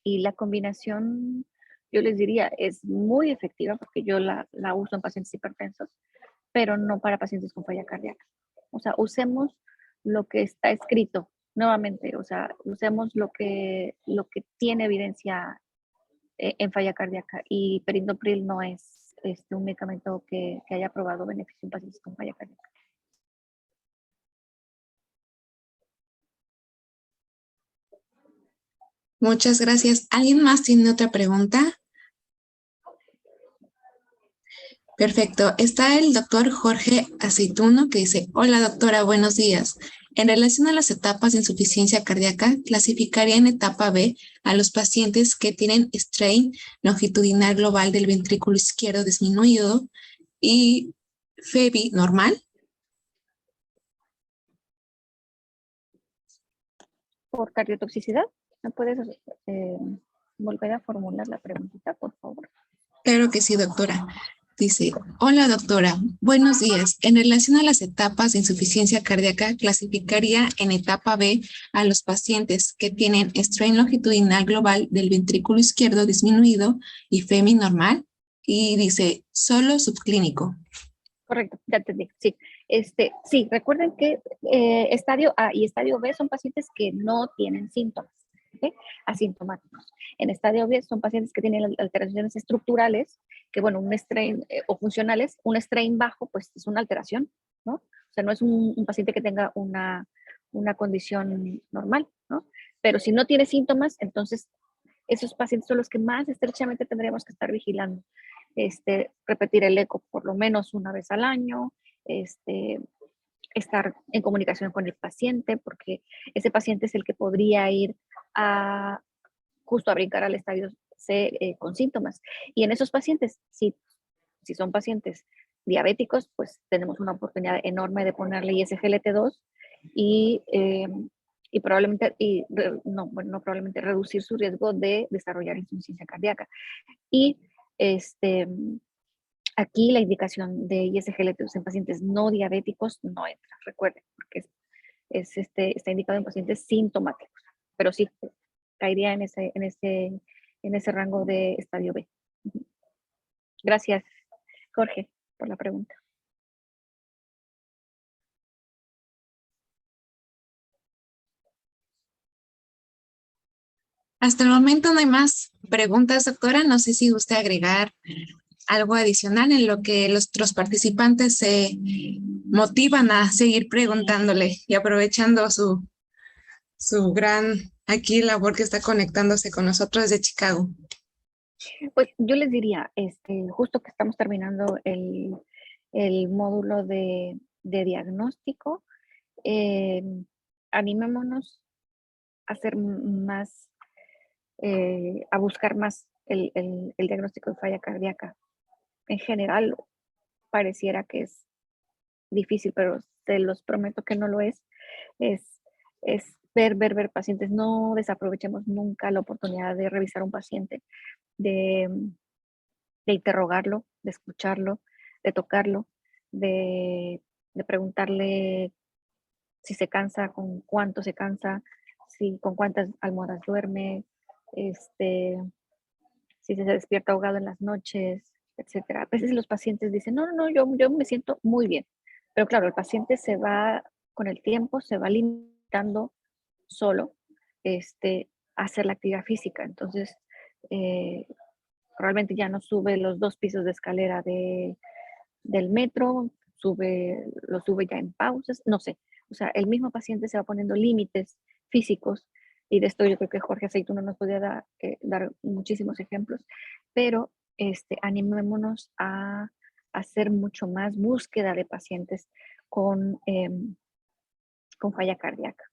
y la combinación, yo les diría, es muy efectiva porque yo la uso en pacientes hipertensos, pero no para pacientes con falla cardíaca. O sea, usemos lo que está escrito nuevamente, o sea, usemos lo que tiene evidencia en falla cardíaca, y perindopril no es un medicamento que haya probado beneficio en pacientes con falla cardíaca. Muchas gracias. ¿Alguien más tiene otra pregunta? Perfecto. Está el doctor Jorge Aceituno, que dice: hola doctora, buenos días. En relación a las etapas de insuficiencia cardíaca, clasificaría en etapa B a los pacientes que tienen strain longitudinal global del ventrículo izquierdo disminuido y FEBI normal. ¿Por cardiotoxicidad? ¿Me puedes volver a formular la preguntita, por favor? Claro que sí, doctora. Dice: hola doctora, buenos días. En relación a las etapas de insuficiencia cardíaca, clasificaría en etapa B a los pacientes que tienen strain longitudinal global del ventrículo izquierdo disminuido y FEMI normal. Y dice: solo subclínico. Correcto, ya entendí, sí. Sí, recuerden que estadio A y estadio B son pacientes que no tienen síntomas, ¿okay? Asintomáticos. En estadio B son pacientes que tienen alteraciones estructurales, que bueno, un strain, o funcionales, un strain bajo, pues es una alteración, ¿no? O sea, no es un paciente que tenga una condición normal, ¿no? Pero si no tiene síntomas, entonces esos pacientes son los que más estrechamente tendremos que estar vigilando. Repetir el eco por lo menos una vez al año, estar en comunicación con el paciente, porque ese paciente es el que podría ir justo a brincar al estadio C con síntomas. Y en esos pacientes, si son pacientes diabéticos, pues tenemos una oportunidad enorme de ponerle ISGLT2 y probablemente, no probablemente, reducir su riesgo de desarrollar insuficiencia cardíaca. Y aquí la indicación de ISGLT2 en pacientes no diabéticos no entra, recuerden, porque está indicado en pacientes sintomáticos, pero sí caería en ese rango de estadio B. Gracias, Jorge, por la pregunta. Hasta el momento no hay más preguntas, doctora. No sé si gusta agregar algo adicional en lo que los otros participantes se motivan a seguir preguntándole y aprovechando su gran aquí labor que está conectándose con nosotros desde Chicago. Pues yo les diría, justo que estamos terminando el módulo de diagnóstico, animémonos a hacer más, a buscar más el diagnóstico de falla cardíaca. En general, pareciera que es difícil, pero te los prometo que no lo es. Es ver pacientes. No desaprovechemos nunca la oportunidad de revisar un paciente, de interrogarlo, de escucharlo, de tocarlo, de preguntarle si se cansa, con cuánto se cansa, con cuántas almohadas duerme, si se despierta ahogado en las noches, etcétera. A veces los pacientes dicen: no, yo me siento muy bien. Pero claro, el paciente se va, con el tiempo, se va limitando solo a hacer la actividad física. Entonces, realmente ya no sube los 2 pisos de escalera del metro, lo sube ya en pausas, no sé. O sea, el mismo paciente se va poniendo límites físicos, y de esto yo creo que Jorge Aceituno nos podría dar muchísimos ejemplos, pero animémonos a hacer mucho más búsqueda de pacientes, con falla cardíaca.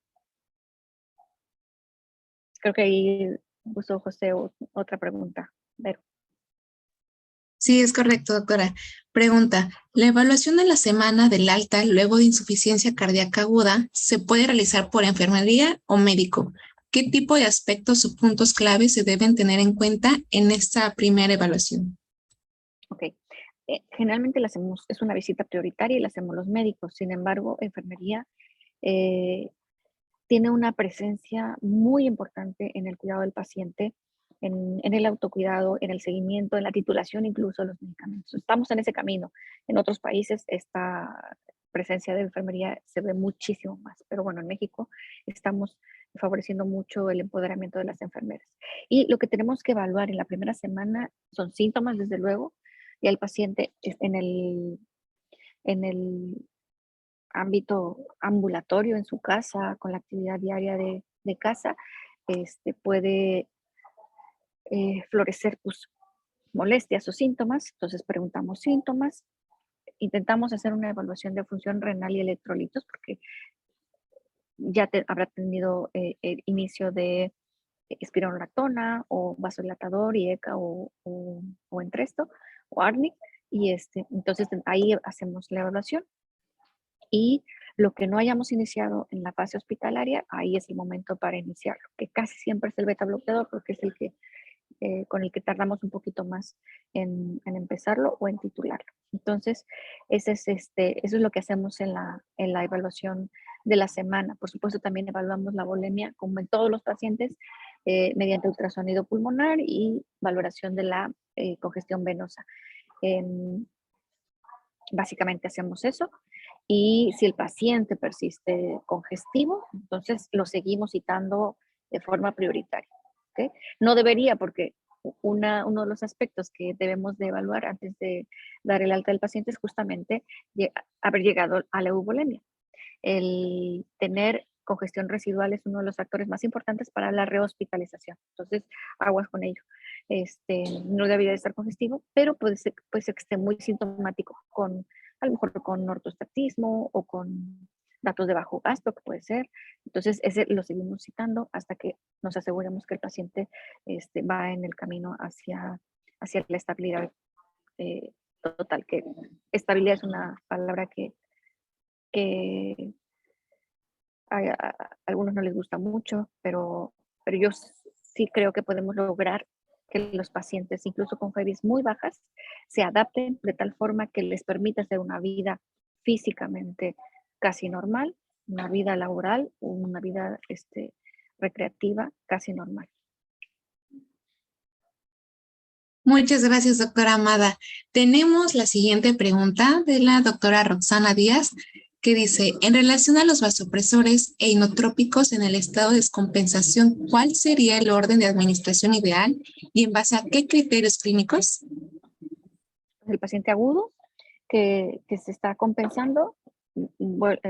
Creo que ahí puso José otra pregunta. Vero. Sí, es correcto, doctora. Pregunta, ¿la evaluación de la semana del alta luego de insuficiencia cardíaca aguda se puede realizar por enfermería o médico? ¿Qué tipo de aspectos o puntos clave se deben tener en cuenta en esta primera evaluación? Ok. Generalmente la hacemos, es una visita prioritaria y la hacemos los médicos. Sin embargo, enfermería tiene una presencia muy importante en el cuidado del paciente, en el autocuidado, en el seguimiento, en la titulación incluso de los medicamentos. Estamos en ese camino. En otros países esta presencia de enfermería se ve muchísimo más, pero bueno, en México estamos favoreciendo mucho el empoderamiento de las enfermeras. Y lo que tenemos que evaluar en la primera semana son síntomas, desde luego, y el paciente en el ámbito ambulatorio en su casa, con la actividad diaria de casa, puede florecer pues, molestias o síntomas. Entonces preguntamos síntomas, intentamos hacer una evaluación de función renal y electrolitos, porque ya habrá tenido el inicio de espironolactona o vasodilatador y ECA o Entresto o ARNI, y entonces ahí hacemos la evaluación. Y lo que no hayamos iniciado en la fase hospitalaria, ahí es el momento para iniciarlo, que casi siempre es el beta bloqueador, porque es el que con el que tardamos un poquito más en empezarlo o en titularlo. Entonces, eso es lo que hacemos en la evaluación de la semana. Por supuesto, también evaluamos la volemia, como en todos los pacientes, mediante ultrasonido pulmonar y valoración de la congestión venosa. Básicamente hacemos eso. Y si el paciente persiste congestivo, entonces lo seguimos citando de forma prioritaria. ¿Okay? No debería, porque uno de los aspectos que debemos de evaluar antes de dar el alta del paciente es justamente haber llegado a la euvolemia. El tener congestión residual es uno de los factores más importantes para la rehospitalización. Entonces, aguas con ello. No debería de estar congestivo, pero puede ser que esté muy sintomático, a lo mejor con ortostatismo o con datos de bajo gasto, que puede ser. Entonces, ese lo seguimos citando hasta que nos aseguremos que el paciente va en el camino hacia la estabilidad total. Que estabilidad es una palabra que a algunos no les gusta mucho, pero yo sí creo que podemos lograr que los pacientes, incluso con FEBIs muy bajas, se adapten de tal forma que les permita hacer una vida físicamente casi normal, una vida laboral, una vida recreativa casi normal. Muchas gracias, doctora Amada. Tenemos la siguiente pregunta de la doctora Roxana Díaz, que dice, en relación a los vasopresores e inotrópicos en el estado de descompensación, ¿cuál sería el orden de administración ideal y en base a qué criterios clínicos? El paciente agudo que se está compensando, bueno,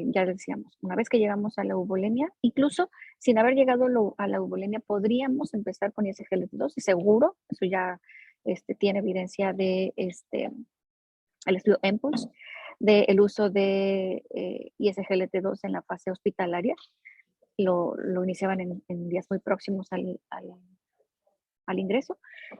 ya decíamos, una vez que llegamos a la euvolemia, incluso sin haber llegado a la euvolemia, podríamos empezar con ISGLT2, y seguro, eso ya tiene evidencia de el estudio EMPULSE, del uso de ISGLT2 en la fase hospitalaria. Lo iniciaban en días muy próximos al ingreso.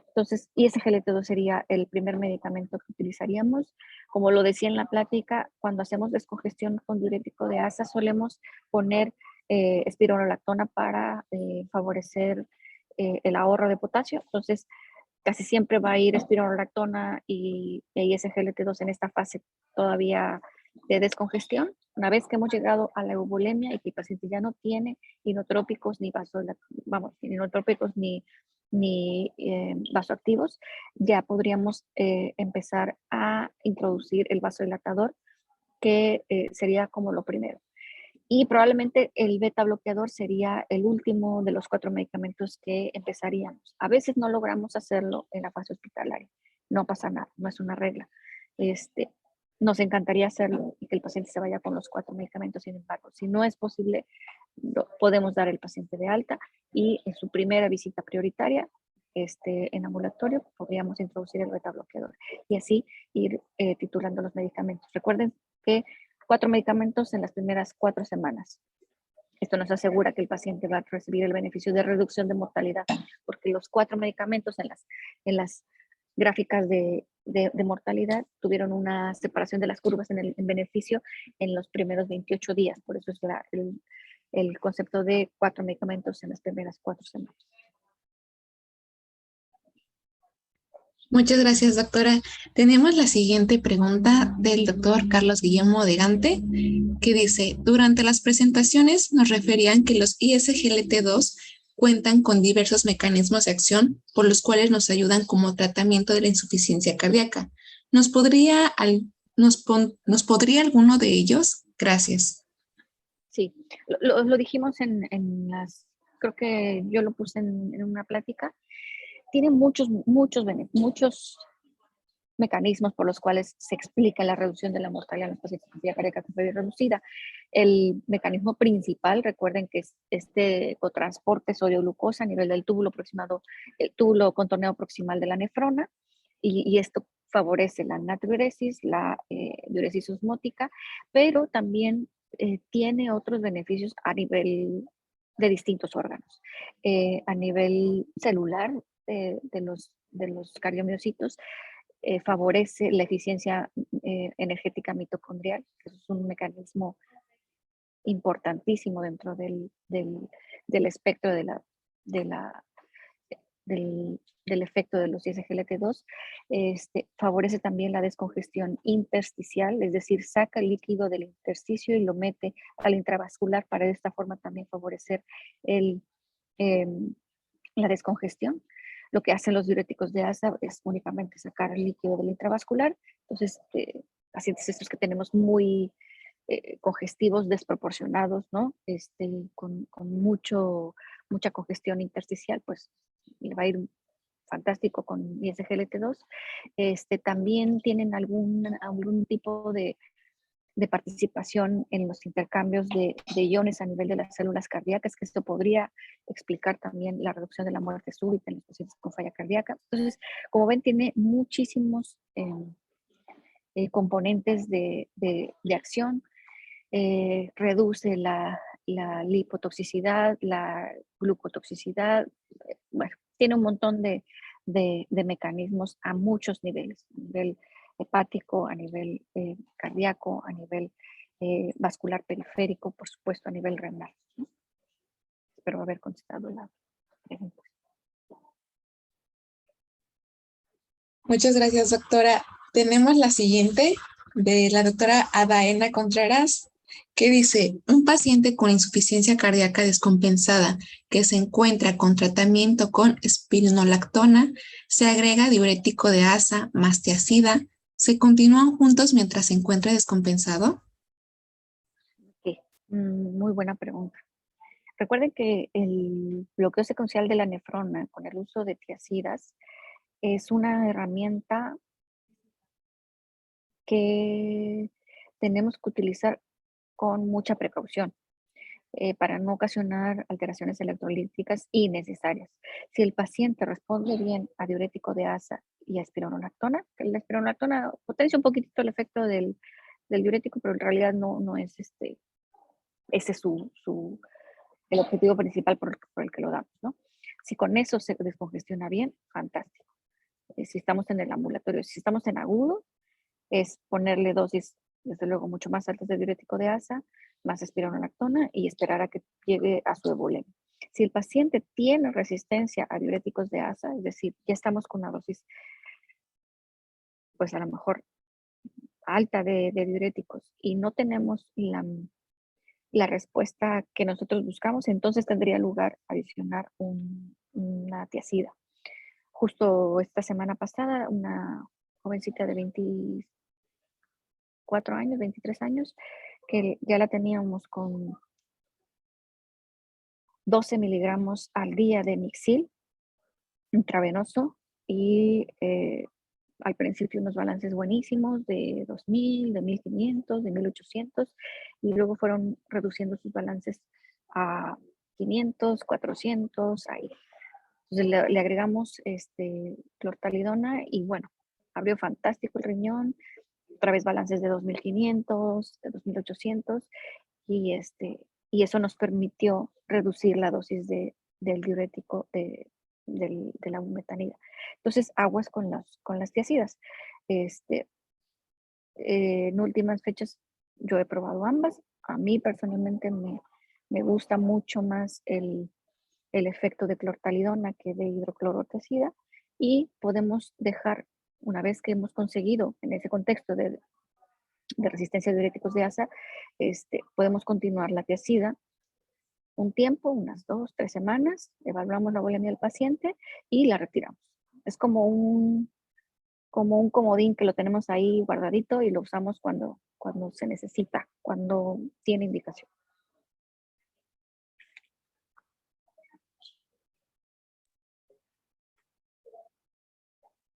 Entonces, ISGLT2 sería el primer medicamento que utilizaríamos. Como lo decía en la plática, cuando hacemos descongestión con diurético de asa, solemos poner espironolactona para favorecer el ahorro de potasio. Entonces, casi siempre va a ir espironolactona y ISGLT2 en esta fase todavía de descongestión. Una vez que hemos llegado a la euvolemia y que el paciente ya no tiene inotrópicos ni inotrópicos ni vasoactivos, ya podríamos empezar a introducir el vasodilatador, que sería como lo primero. Y probablemente el beta bloqueador sería el último de los 4 medicamentos que empezaríamos. A veces no logramos hacerlo en la fase hospitalaria. No pasa nada, no es una regla. Nos encantaría hacerlo y que el paciente se vaya con los 4 medicamentos. Sin embargo, si no es posible, podemos dar el paciente de alta y en su primera visita prioritaria en ambulatorio podríamos introducir el beta bloqueador y así ir titulando los medicamentos. Recuerden que 4 medicamentos en las primeras 4 semanas. Esto nos asegura que el paciente va a recibir el beneficio de reducción de mortalidad, porque los 4 medicamentos en las gráficas de mortalidad tuvieron una separación de las curvas en beneficio en los primeros 28 días. Por eso es el concepto de 4 medicamentos en las primeras 4 semanas. Muchas gracias, doctora. Tenemos la siguiente pregunta del doctor Carlos Guillermo de Gante, que dice, durante las presentaciones nos referían que los ISGLT2 cuentan con diversos mecanismos de acción por los cuales nos ayudan como tratamiento de la insuficiencia cardíaca. ¿Nos podría alguno de ellos? Gracias. Sí, lo dijimos en las, creo que yo lo puse en una plática. Tiene muchos mecanismos por los cuales se explica la reducción de la mortalidad en los pacientes con falla cardíaca reducida. El mecanismo principal, recuerden que es este cotransporte sodio-glucosa a nivel del túbulo aproximado, el túbulo contorneado proximal de la nefrona, y esto favorece la natriuresis, la diuresis osmótica, pero también tiene otros beneficios a nivel de distintos órganos. A nivel celular de los cardiomiocitos, favorece la eficiencia energética mitocondrial, que es un mecanismo importantísimo dentro del espectro del efecto de los ISGLT2. Favorece también la descongestión intersticial, es decir, saca el líquido del intersticio y lo mete al intravascular para de esta forma también favorecer la descongestión. Lo que hacen los diuréticos de ASA es únicamente sacar el líquido del intravascular. Entonces, pacientes estos que tenemos muy congestivos desproporcionados, ¿no? Con mucha congestión intersticial, pues le va a ir fantástico con ISGLT2. También tienen algún tipo de participación en los intercambios de iones a nivel de las células cardíacas, que esto podría explicar también la reducción de la muerte súbita en los pacientes con falla cardíaca. Entonces, como ven, tiene muchísimos componentes de acción. Reduce la lipotoxicidad, la glucotoxicidad. Bueno, tiene un montón de mecanismos a muchos niveles, a nivel hepático, a nivel cardíaco, a nivel vascular periférico, por supuesto a nivel renal, ¿no? Espero haber contestado la pregunta. Muchas gracias, doctora. Tenemos la siguiente de la doctora Adaena Contreras, que dice, un paciente con insuficiencia cardíaca descompensada que se encuentra con tratamiento con espironolactona, se agrega diurético de ASA más tiazida, ¿se continúan juntos mientras se encuentra descompensado? Sí, muy buena pregunta. Recuerden que el bloqueo secuencial de la nefrona con el uso de tiazidas es una herramienta que tenemos que utilizar con mucha precaución para no ocasionar alteraciones electrolíticas innecesarias. Si el paciente responde bien a diurético de ASA y a espironolactona, que la espironolactona potencia un poquitito el efecto del diurético, pero en realidad no es ese es el objetivo principal por el que lo damos, ¿no? Si con eso se descongestiona bien, fantástico. Si estamos en el ambulatorio, si estamos en agudo, es ponerle dosis, desde luego, mucho más altas de diurético de ASA, más espironolactona y esperar a que llegue a su evolemia. Si el paciente tiene resistencia a diuréticos de ASA, es decir, ya estamos con una dosis, pues a lo mejor alta de diuréticos y no tenemos la respuesta que nosotros buscamos, entonces tendría lugar adicionar una tiazida. Justo esta semana pasada, una jovencita de 24 años, 23 años, que ya la teníamos con 12 miligramos al día de Mixil intravenoso y al principio unos balances buenísimos de 2000, de 1500, de 1800 y luego fueron reduciendo sus balances a 500, 400, ahí. Entonces le agregamos clortalidona y bueno, abrió fantástico el riñón, otra vez balances de 2.500, de 2.800, y, y eso nos permitió reducir la dosis del diurético de la bumetanida. Entonces, aguas con las tiazidas. En últimas fechas, yo he probado ambas. A mí personalmente me gusta mucho más el efecto de clortalidona que de hidroclorotiazida, y podemos dejar, una vez que hemos conseguido en ese contexto de resistencia a diuréticos de ASA, podemos continuar la tiazida un tiempo, unas 2, 3 semanas, evaluamos la volemia del paciente y la retiramos. Es como un comodín que lo tenemos ahí guardadito y lo usamos cuando se necesita, cuando tiene indicación.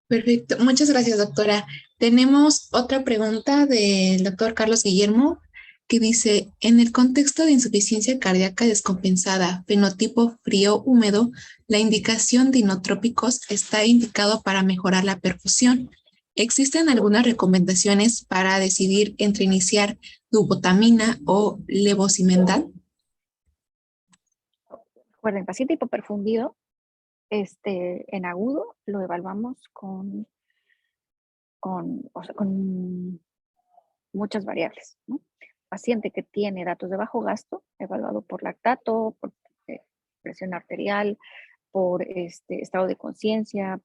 Perfecto. Muchas gracias, doctora. Tenemos otra pregunta del doctor Carlos Guillermo que dice, en el contexto de insuficiencia cardíaca descompensada, fenotipo frío húmedo, la indicación de inotrópicos está indicado para mejorar la perfusión. ¿Existen algunas recomendaciones para decidir entre iniciar dubutamina o levosimendan? Recuerden, paciente hipoperfundido, en agudo lo evaluamos con muchas variables, ¿no? Paciente que tiene datos de bajo gasto, evaluado por lactato, por presión arterial, por estado de conciencia.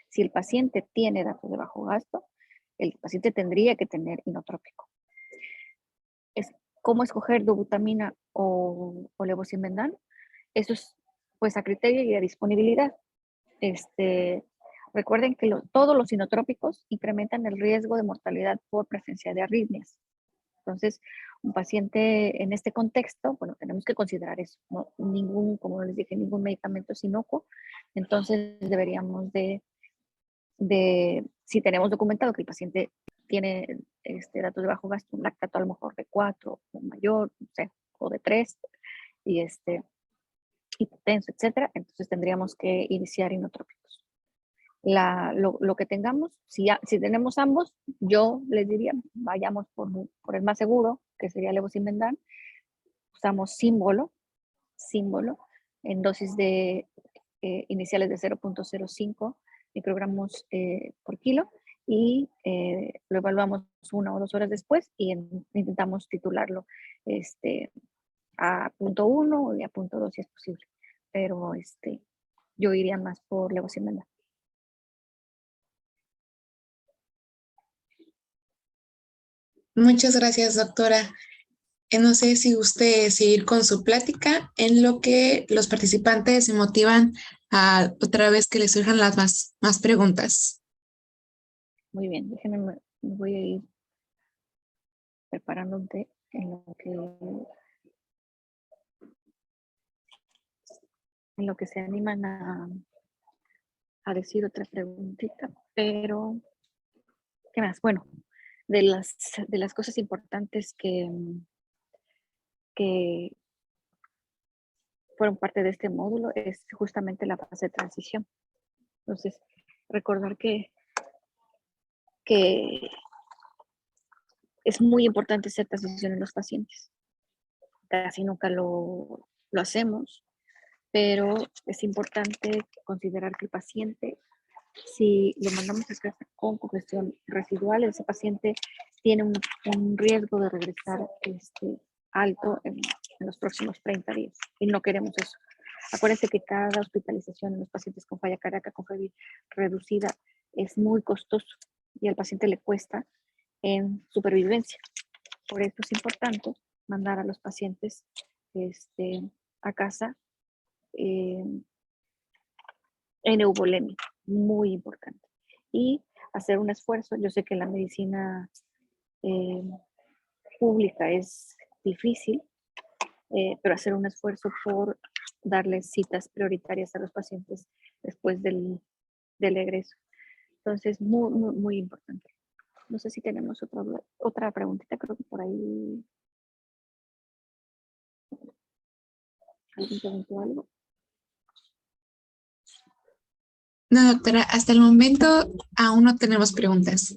Si el paciente tiene datos de bajo gasto, el paciente tendría que tener inotrópico. ¿Cómo escoger dobutamina o levosimendan? Eso es pues a criterio y a disponibilidad. Recuerden que todos los inotrópicos incrementan el riesgo de mortalidad por presencia de arritmias. Entonces, un paciente en este contexto, bueno, tenemos que considerar eso, ¿no? Como les dije, ningún medicamento es inocuo. Entonces, deberíamos si tenemos documentado que el paciente tiene datos de bajo gasto, un lactato a lo mejor de 4 o mayor, no sé, o de 3, y hipotenso, etcétera, entonces tendríamos que iniciar inotrópicos. Lo que tengamos, si tenemos ambos, yo les diría, vayamos por el más seguro, que sería levosimendan. Usamos símbolo en dosis iniciales de 0.05 microgramos por kilo, y lo evaluamos 1 o 2 horas después y intentamos titularlo a 0.1 y a 0.2 si es posible. Pero yo iría más por levosimendan. Muchas gracias, doctora. No sé si usted seguir con su plática en lo que los participantes se motivan a otra vez que les surjan las más preguntas. Muy bien, déjenme, me voy a ir preparando en lo que se animan a decir otra preguntita, pero ¿qué más? Bueno, de las cosas importantes que fueron parte de este módulo es justamente la fase de transición. Entonces, recordar que es muy importante hacer transición en los pacientes. Casi nunca lo hacemos, pero es importante considerar que el paciente, si lo mandamos a casa con congestión residual, ese paciente tiene un riesgo de regresar alto en los próximos 30 días, y no queremos eso. Acuérdense que cada hospitalización en los pacientes con falla cardíaca con FEV reducida es muy costoso y al paciente le cuesta en supervivencia. Por eso es importante mandar a los pacientes a casa en euvolemia, muy importante. Y hacer un esfuerzo. Yo sé que la medicina pública es difícil, pero hacer un esfuerzo por darles citas prioritarias a los pacientes después del egreso. Entonces, muy, muy, muy importante. No sé si tenemos otra preguntita, creo que por ahí alguien preguntó algo. No, doctora, hasta el momento aún no tenemos preguntas.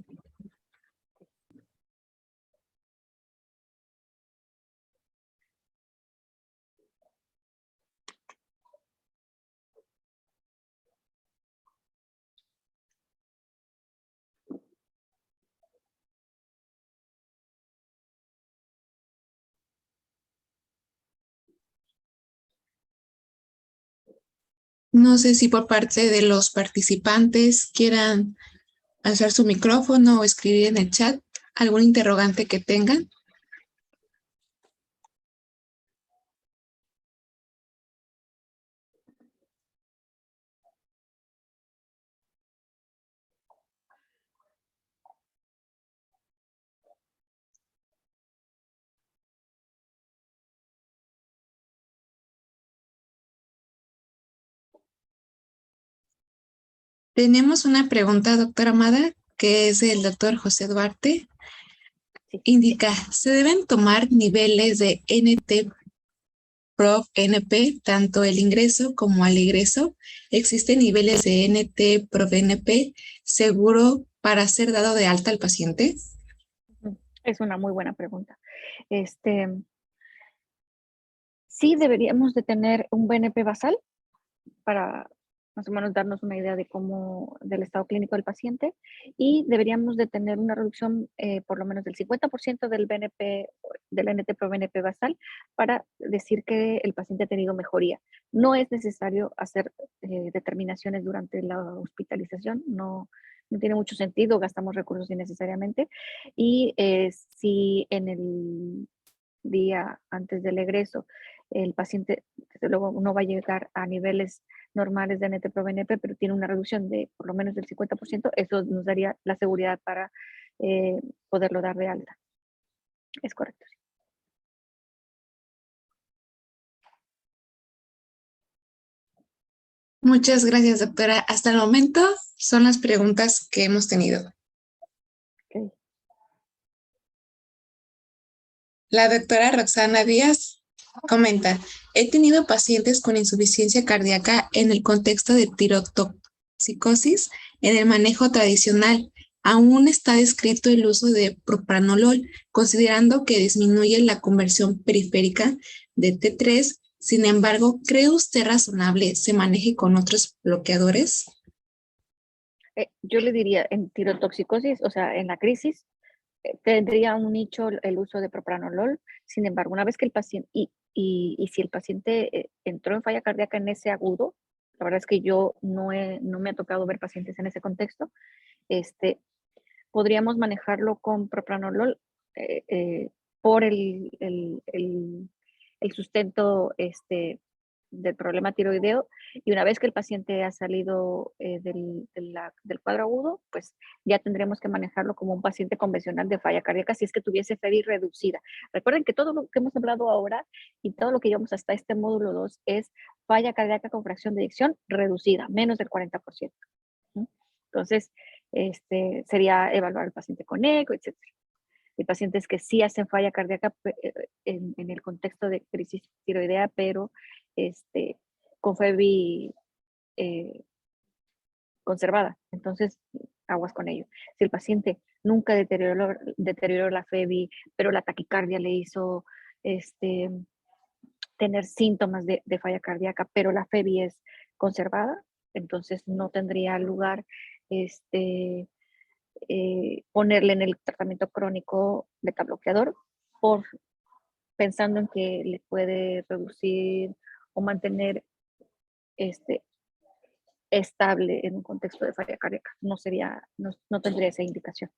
No sé si por parte de los participantes quieran alzar su micrófono o escribir en el chat algún interrogante que tengan. Tenemos una pregunta, doctora Amada, que es del doctor José Duarte. Sí. Indica, ¿se deben tomar niveles de NT-proBNP tanto el ingreso como al egreso? ¿Existen niveles de NT-proBNP seguro para ser dado de alta al paciente? Es una muy buena pregunta. Sí deberíamos de tener un BNP basal para más o menos darnos una idea de del estado clínico del paciente, y deberíamos de tener una reducción por lo menos del 50% del BNP, del NT-proBNP basal, para decir que el paciente ha tenido mejoría. No es necesario hacer determinaciones durante la hospitalización, no tiene mucho sentido, gastamos recursos innecesariamente, y si en el día antes del egreso el paciente, desde luego, no va a llegar a niveles normales de NT-proBNP, pero tiene una reducción de por lo menos del 50%, eso nos daría la seguridad para poderlo dar de alta. Es correcto. Muchas gracias, doctora. Hasta el momento son las preguntas que hemos tenido. Okay. La doctora Roxana Díaz comenta, he tenido pacientes con insuficiencia cardíaca en el contexto de tirotoxicosis en el manejo tradicional. Aún está descrito el uso de propranolol, considerando que disminuye la conversión periférica de T3. Sin embargo, ¿cree usted razonable se maneje con otros bloqueadores? Yo le diría, en tirotoxicosis, o sea, en la crisis, tendría un nicho el uso de propranolol. Sin embargo, una vez que el paciente, y si el paciente entró en falla cardíaca en ese agudo, la verdad es que yo no me ha tocado ver pacientes en ese contexto, podríamos manejarlo con propranolol por el sustento del problema tiroideo, y una vez que el paciente ha salido del cuadro agudo, pues ya tendremos que manejarlo como un paciente convencional de falla cardíaca si es que tuviese FEBI reducida. Recuerden que todo lo que hemos hablado ahora y todo lo que llevamos hasta este módulo 2 es falla cardíaca con fracción de eyección reducida, menos del 40%. Entonces, sería evaluar al paciente con eco, etc. Hay pacientes que sí hacen falla cardíaca en el contexto de crisis tiroidea, pero con FEBI conservada. Entonces, aguas con ello. Si el paciente nunca deterioró la FEBI, pero la taquicardia le hizo tener síntomas de falla cardíaca, pero la FEBI es conservada, entonces no tendría lugar ponerle en el tratamiento crónico beta bloqueador, pensando en que le puede reducir o mantener estable en un contexto de falla cardíaca. No tendría esa indicación.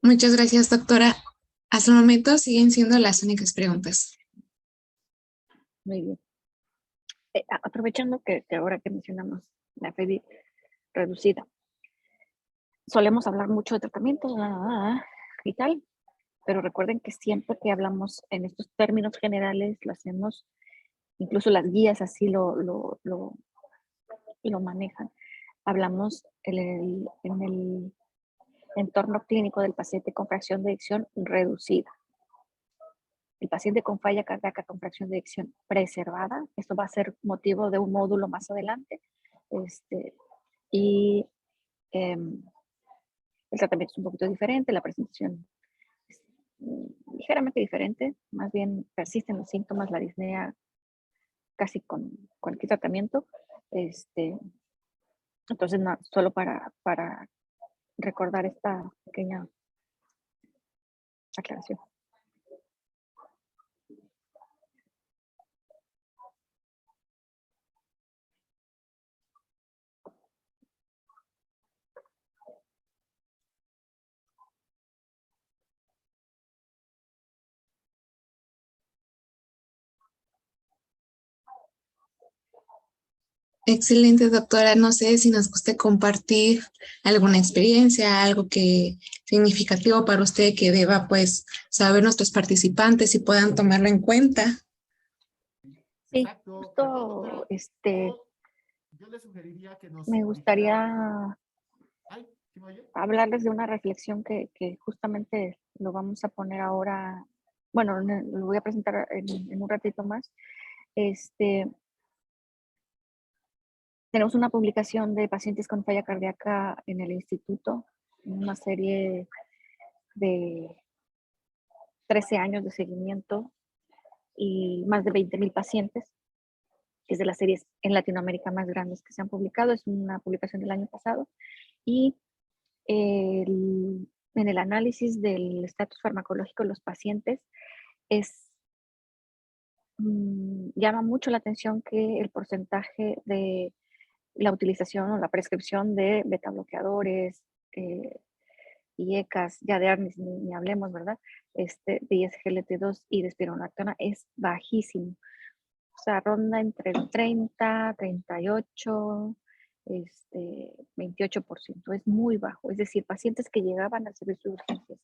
Muchas gracias, doctora. Hasta el momento siguen siendo las únicas preguntas. Muy bien. Aprovechando que ahora que mencionamos la FEBI reducida, solemos hablar mucho de tratamientos y tal, pero recuerden que siempre que hablamos en estos términos generales, lo hacemos, incluso las guías así lo manejan. Hablamos en el entorno clínico del paciente con fracción de eyección reducida. El paciente con falla cardíaca con fracción de eyección preservada, esto va a ser motivo de un módulo más adelante, y el tratamiento es un poquito diferente, la presentación es ligeramente diferente, más bien persisten los síntomas, la disnea casi con cualquier tratamiento. Entonces, no, solo para recordar esta pequeña aclaración. Excelente, doctora. No sé si nos guste compartir alguna experiencia, algo que significativo para usted que deba pues saber nuestros participantes y puedan tomarlo en cuenta. Sí, Exacto. justo Yo le sugeriría que nos me dijera- gustaría Ay, ¿sí me oye? hablarles de una reflexión que justamente lo vamos a poner ahora, bueno, lo voy a presentar en un ratito más. Tenemos una publicación de pacientes con falla cardíaca en el instituto, una serie de 13 años de seguimiento y más de 20,000 pacientes. Es de las series en Latinoamérica más grandes que se han publicado. Es una publicación del año pasado. Y en el análisis del estatus farmacológico de los pacientes llama mucho la atención que el porcentaje de la utilización o la prescripción de beta bloqueadores, y ECAS, ya de ARNIS ni hablemos, ¿verdad? De ISGLT2 y de espironolactona es bajísimo. O sea, ronda entre el 30, 38, 28%. Es muy bajo. Es decir, pacientes que llegaban al servicio de urgencias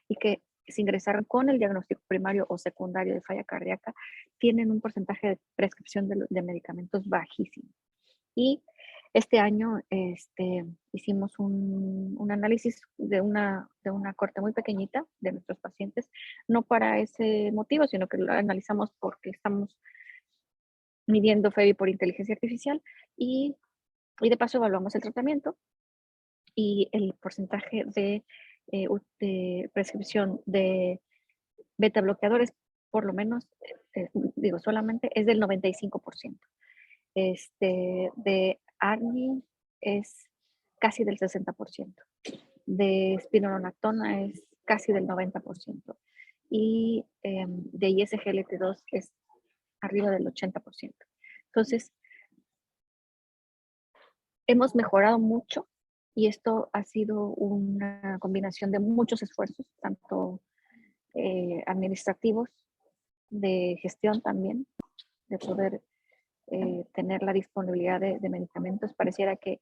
y que se ingresaron con el diagnóstico primario o secundario de falla cardíaca tienen un porcentaje de prescripción de medicamentos bajísimo. Y este año hicimos un análisis de una corte muy pequeñita de nuestros pacientes, no para ese motivo, sino que lo analizamos porque estamos midiendo FEBI por inteligencia artificial y de paso evaluamos el tratamiento y el porcentaje de prescripción de beta bloqueadores, por lo menos, solamente es del 95%. De ARNI es casi del 60%. De espironolactona es casi del 90%. Y de ISGLT2 es arriba del 80%. Entonces, hemos mejorado mucho y esto ha sido una combinación de muchos esfuerzos, tanto administrativos, de gestión también, de poder tener la disponibilidad de medicamentos. Pareciera que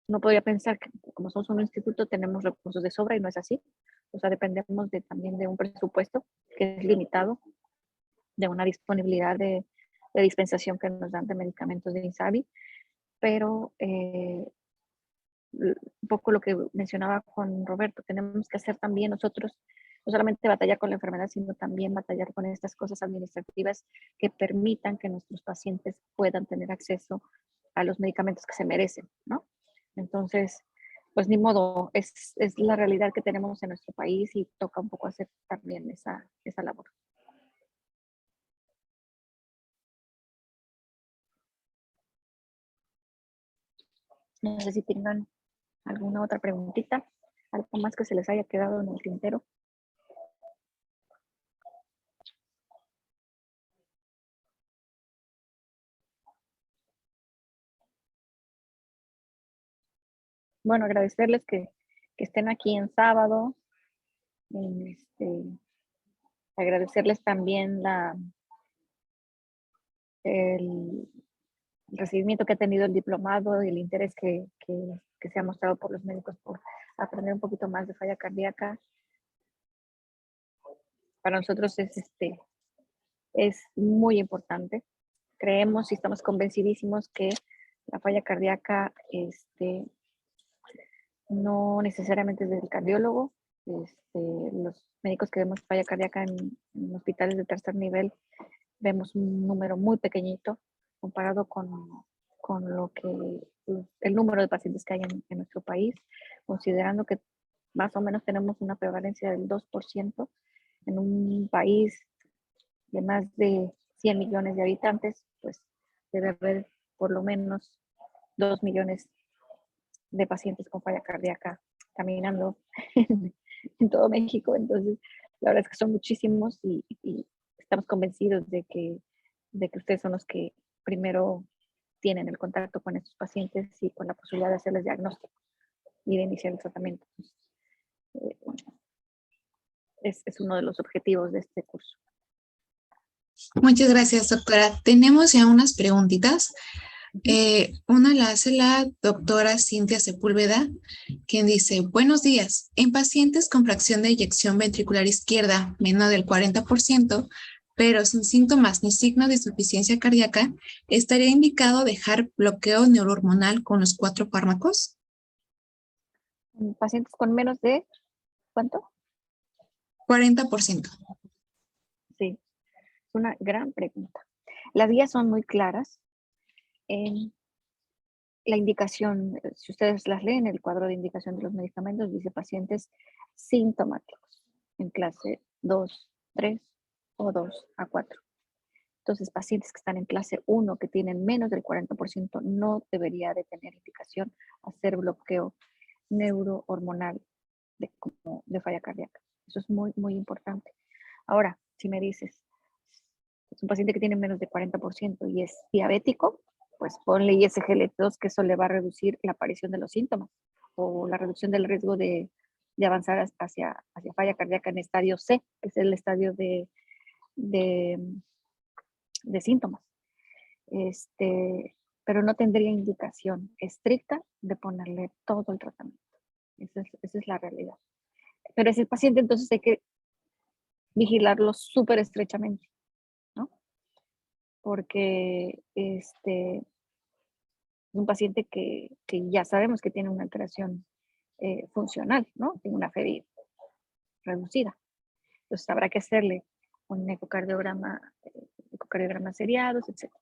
no podría pensar que como somos un instituto tenemos recursos de sobra y no es así. O sea, dependemos también de un presupuesto que es limitado, de una disponibilidad de dispensación que nos dan de medicamentos de INSABI, pero un poco lo que mencionaba con Roberto, tenemos que hacer también nosotros, no solamente batallar con la enfermedad, sino también batallar con estas cosas administrativas que permitan que nuestros pacientes puedan tener acceso a los medicamentos que se merecen, ¿no? Entonces, pues ni modo, es la realidad que tenemos en nuestro país y toca un poco hacer también esa labor. No sé si tengan alguna otra preguntita, algo más que se les haya quedado en el tintero. Bueno, agradecerles que estén aquí en sábado. Agradecerles también el recibimiento que ha tenido el diplomado y el interés que se ha mostrado por los médicos por aprender un poquito más de falla cardíaca. Para nosotros es muy importante. Creemos y estamos convencidísimos que la falla cardíaca no necesariamente es del cardiólogo. Los médicos que vemos falla cardíaca en hospitales de tercer nivel vemos un número muy pequeñito comparado con lo que el número de pacientes que hay en nuestro país, considerando que más o menos tenemos una prevalencia del 2% en un país de más de 100 millones de habitantes, pues debe haber por lo menos 2 millones de pacientes con falla cardíaca caminando en todo México. Entonces, la verdad es que son muchísimos y estamos convencidos de que ustedes son los que primero tienen el contacto con estos pacientes y con la posibilidad de hacerles diagnóstico y de iniciar el tratamiento. Es uno de los objetivos de este curso. Muchas gracias, doctora. Tenemos ya unas preguntitas. Una la hace la doctora Cintia Sepúlveda, quien dice, buenos días. En pacientes con fracción de eyección ventricular izquierda menor del 40%, pero sin síntomas ni signo de insuficiencia cardíaca, ¿estaría indicado dejar bloqueo neurohormonal con los 4 fármacos? En pacientes con menos de, ¿cuánto? 40%. Sí, es una gran pregunta. Las guías son muy claras en la indicación, si ustedes las leen, el cuadro de indicación de los medicamentos dice pacientes sintomáticos en clase 2, 3 o 2 a 4. Entonces, pacientes que están en clase 1, que tienen menos del 40%, no debería de tener indicación hacer bloqueo neurohormonal de falla cardíaca. Eso es muy, muy importante. Ahora, si me dices, es un paciente que tiene menos de 40% y es diabético, pues ponle ISGLT2, que eso le va a reducir la aparición de los síntomas o la reducción del riesgo de avanzar hacia falla cardíaca en estadio C, que es el estadio de, de síntomas. Pero no tendría indicación estricta de ponerle todo el tratamiento. Esa es la realidad. Pero ese paciente entonces hay que vigilarlo súper estrechamente, ¿no? Porque es un paciente que ya sabemos que tiene una alteración funcional, ¿no? Tiene una FEBI reducida. Entonces habrá que hacerle un ecocardiogramas seriados, etc.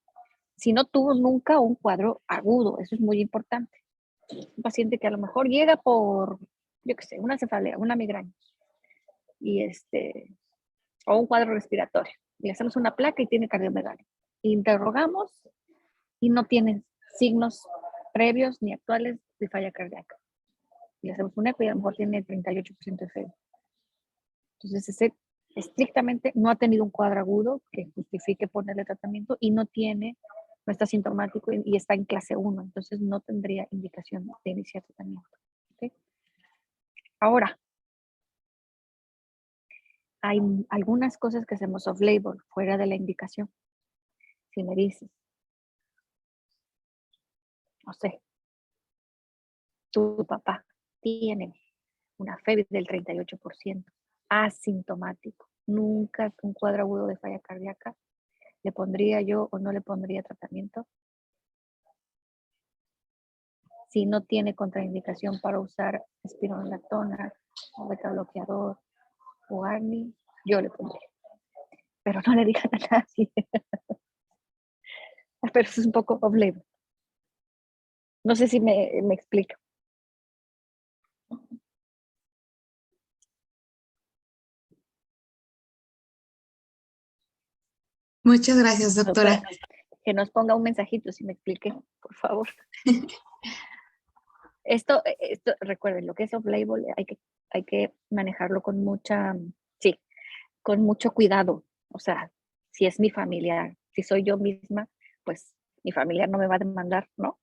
Si no tuvo nunca un cuadro agudo, eso es muy importante. Un paciente que a lo mejor llega por, yo qué sé, una cefalea, una migraña, y o un cuadro respiratorio. Le hacemos una placa y tiene cardiomegalia. Interrogamos y no tiene signos previos ni actuales de falla cardíaca. Le hacemos un eco y a lo mejor tiene 38% de fe. Entonces, ese estrictamente no ha tenido un cuadro agudo que justifique ponerle tratamiento y no está sintomático y está en clase 1, entonces no tendría indicación de iniciar tratamiento. ¿Okay? Ahora, hay algunas cosas que hacemos off-label, fuera de la indicación. Si me dices, no sé, tu papá tiene una FEBI del 38%, asintomático, nunca un cuadro agudo de falla cardíaca, ¿le pondría yo o no le pondría tratamiento? Si no tiene contraindicación para usar espironolactona o beta bloqueador o ARNI, yo le pondría. Pero no le digan a nadie. Pero eso es un poco off-label. No sé si me explico. Muchas gracias, Doctora, doctora. que nos ponga un mensajito si me expliqué, por favor. Esto, recuerden, lo que es off-label hay que manejarlo con con mucho cuidado. O sea, si es mi familiar, si soy yo misma, pues mi familiar no me va a demandar, ¿no?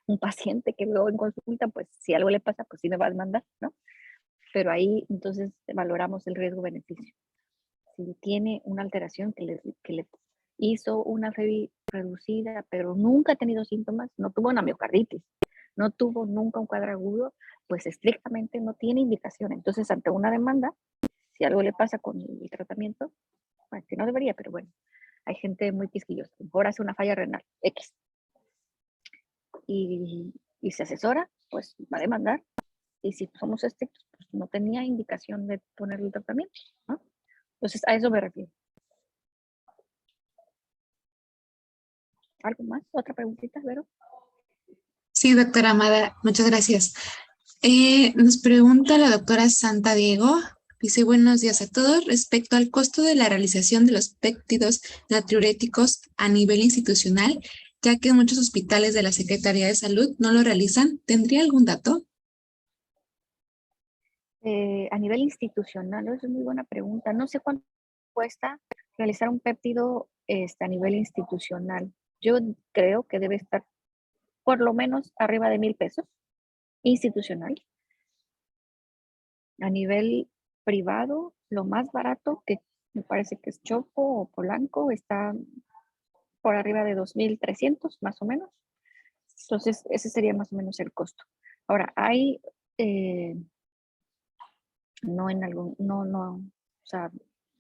Un paciente que veo en consulta, pues si algo le pasa, pues sí me va a demandar, ¿no? Pero ahí entonces valoramos el riesgo-beneficio. Si tiene una alteración que le hizo una FEBI reducida, pero nunca ha tenido síntomas, no tuvo una miocarditis, no tuvo nunca un cuadro agudo, pues estrictamente no tiene indicación. Entonces, ante una demanda, si algo le pasa con el tratamiento, bueno, que no debería, pero bueno, hay gente muy quisquillosa. Mejor hace una falla renal, X, y se asesora, pues va a demandar. Y si somos estrictos, pues no tenía indicación de ponerle el tratamiento, ¿no? Entonces, a eso me refiero. ¿Algo más? ¿Otra preguntita, Vero? Sí, doctora Amada, muchas gracias. Nos pregunta la doctora Santa Diego, dice buenos días a todos. Respecto al costo de la realización de los péptidos natriuréticos a nivel institucional, ya que en muchos hospitales de la Secretaría de Salud no lo realizan, ¿tendría algún dato? A nivel institucional, es muy buena pregunta. No sé cuánto cuesta realizar un péptido a nivel institucional. Yo creo que debe estar por lo menos arriba de 1,000 pesos institucional. A nivel privado, lo más barato, que me parece que es Chopo o Polanco, está por arriba de 2,300 más o menos. Entonces, ese sería más o menos el costo. Ahora, hay, no en algún, o sea,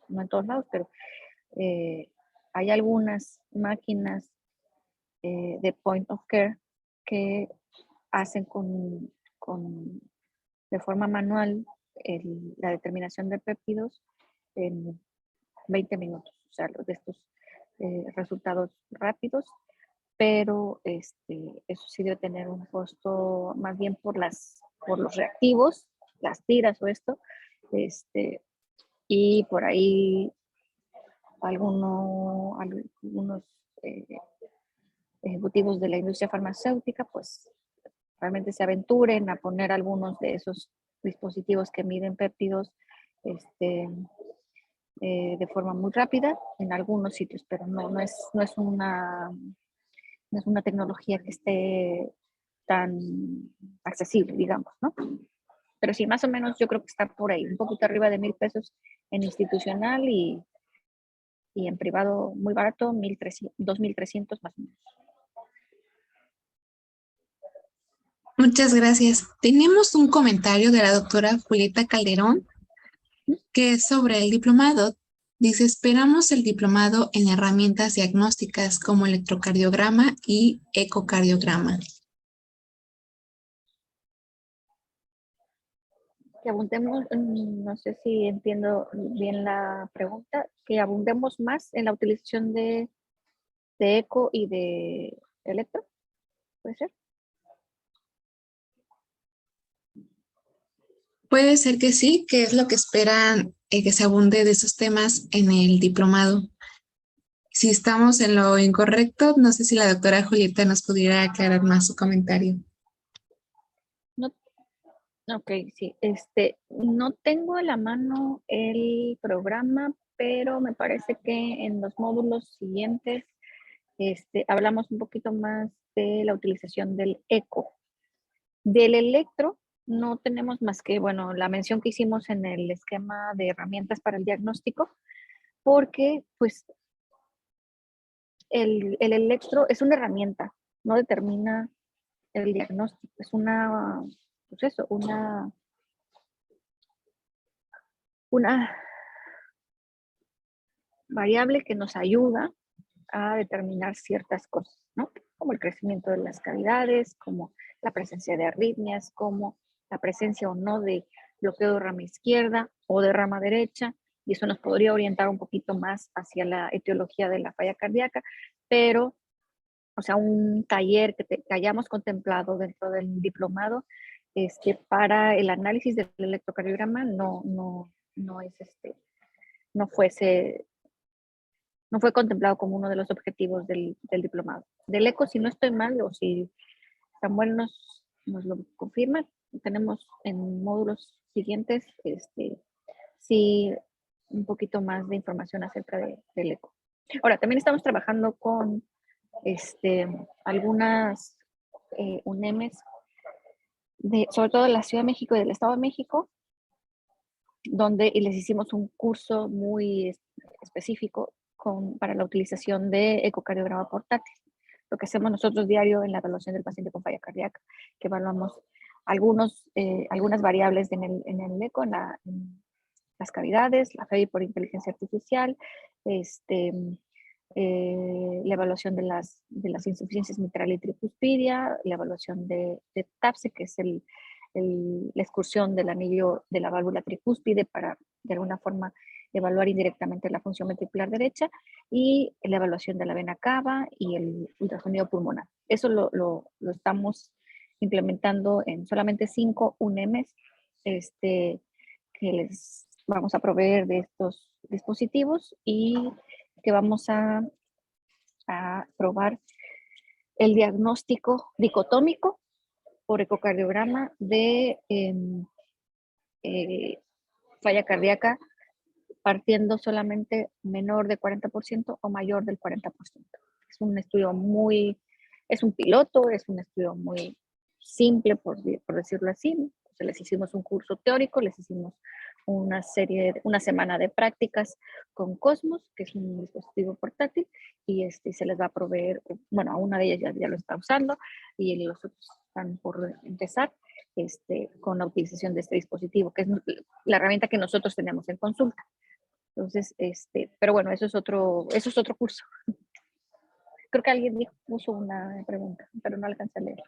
no en todos lados, pero hay algunas máquinas de point of care que hacen de forma manual la determinación de péptidos en 20 minutos. O sea, de estos resultados rápidos, pero eso sí debe tener un costo más bien por los reactivos, las tiras o esto, y por ahí algunos ejecutivos de la industria farmacéutica, pues realmente se aventuren a poner algunos de esos dispositivos que miden péptidos de forma muy rápida en algunos sitios, pero no es una tecnología que esté tan accesible, digamos, ¿no? Pero sí, más o menos yo creo que está por ahí, un poquito arriba de 1,000 pesos en institucional y en privado muy barato, 2,300 más o menos. Muchas gracias. Tenemos un comentario de la doctora Julieta Calderón que es sobre el diplomado. Dice, esperamos el diplomado en herramientas diagnósticas como electrocardiograma y ecocardiograma. Que abundemos, no sé si entiendo bien la pregunta, que abundemos más en la utilización de eco y de electro, ¿puede ser? Puede ser que sí, que es lo que esperan que se abunde de esos temas en el diplomado. Si estamos en lo incorrecto, no sé si la doctora Julieta nos pudiera aclarar más su comentario. No, ok, sí. No tengo a la mano el programa, pero me parece que en los módulos siguientes hablamos un poquito más de la utilización del eco. Del electro no tenemos más que, bueno, la mención que hicimos en el esquema de herramientas para el diagnóstico, porque pues el electro es una herramienta, no determina el diagnóstico, es pues eso, una variable que nos ayuda a determinar ciertas cosas, ¿no? Como el crecimiento de las cavidades, como la presencia de arritmias, como la presencia o no de bloqueo de rama izquierda o de rama derecha, y eso nos podría orientar un poquito más hacia la etiología de la falla cardíaca, pero, o sea, un taller que hayamos contemplado dentro del diplomado, para el análisis del electrocardiograma no es no fue contemplado como uno de los objetivos del diplomado. Del eco, si no estoy mal, o si Samuel nos lo confirma, tenemos en módulos siguientes, sí, un poquito más de información acerca del eco. Ahora, también estamos trabajando con algunas UNEMs, sobre todo de la Ciudad de México y del Estado de México, donde les hicimos un curso muy específico para la utilización de ecocardiograma portátil. Lo que hacemos nosotros diario en la evaluación del paciente con falla cardíaca, que evaluamos algunas variables en el eco, en las cavidades, la FEBI por inteligencia artificial, la evaluación de las insuficiencias mitral y tricuspidia, la evaluación de TAPSE, que es la excursión del anillo de la válvula tricúspide para, de alguna forma, evaluar indirectamente la función ventricular derecha, y la evaluación de la vena cava y el ultrasonido pulmonar. Eso lo estamos implementando en solamente 5 UNEMs que les vamos a proveer de estos dispositivos, y que vamos a probar el diagnóstico dicotómico por ecocardiograma de falla cardíaca, partiendo solamente menor de 40% o mayor del 40%. Es un estudio es un piloto, es un estudio muy simple, por decirlo así. Entonces, les hicimos un curso teórico, les hicimos una semana de prácticas con Cosmos, que es un dispositivo portátil, y se les va a proveer, bueno, a una de ellas ya lo está usando, y los otros están por empezar con la utilización de este dispositivo, que es la herramienta que nosotros tenemos en consulta. Entonces, pero bueno, eso es otro curso. Creo que alguien puso una pregunta, pero no alcancé a leer.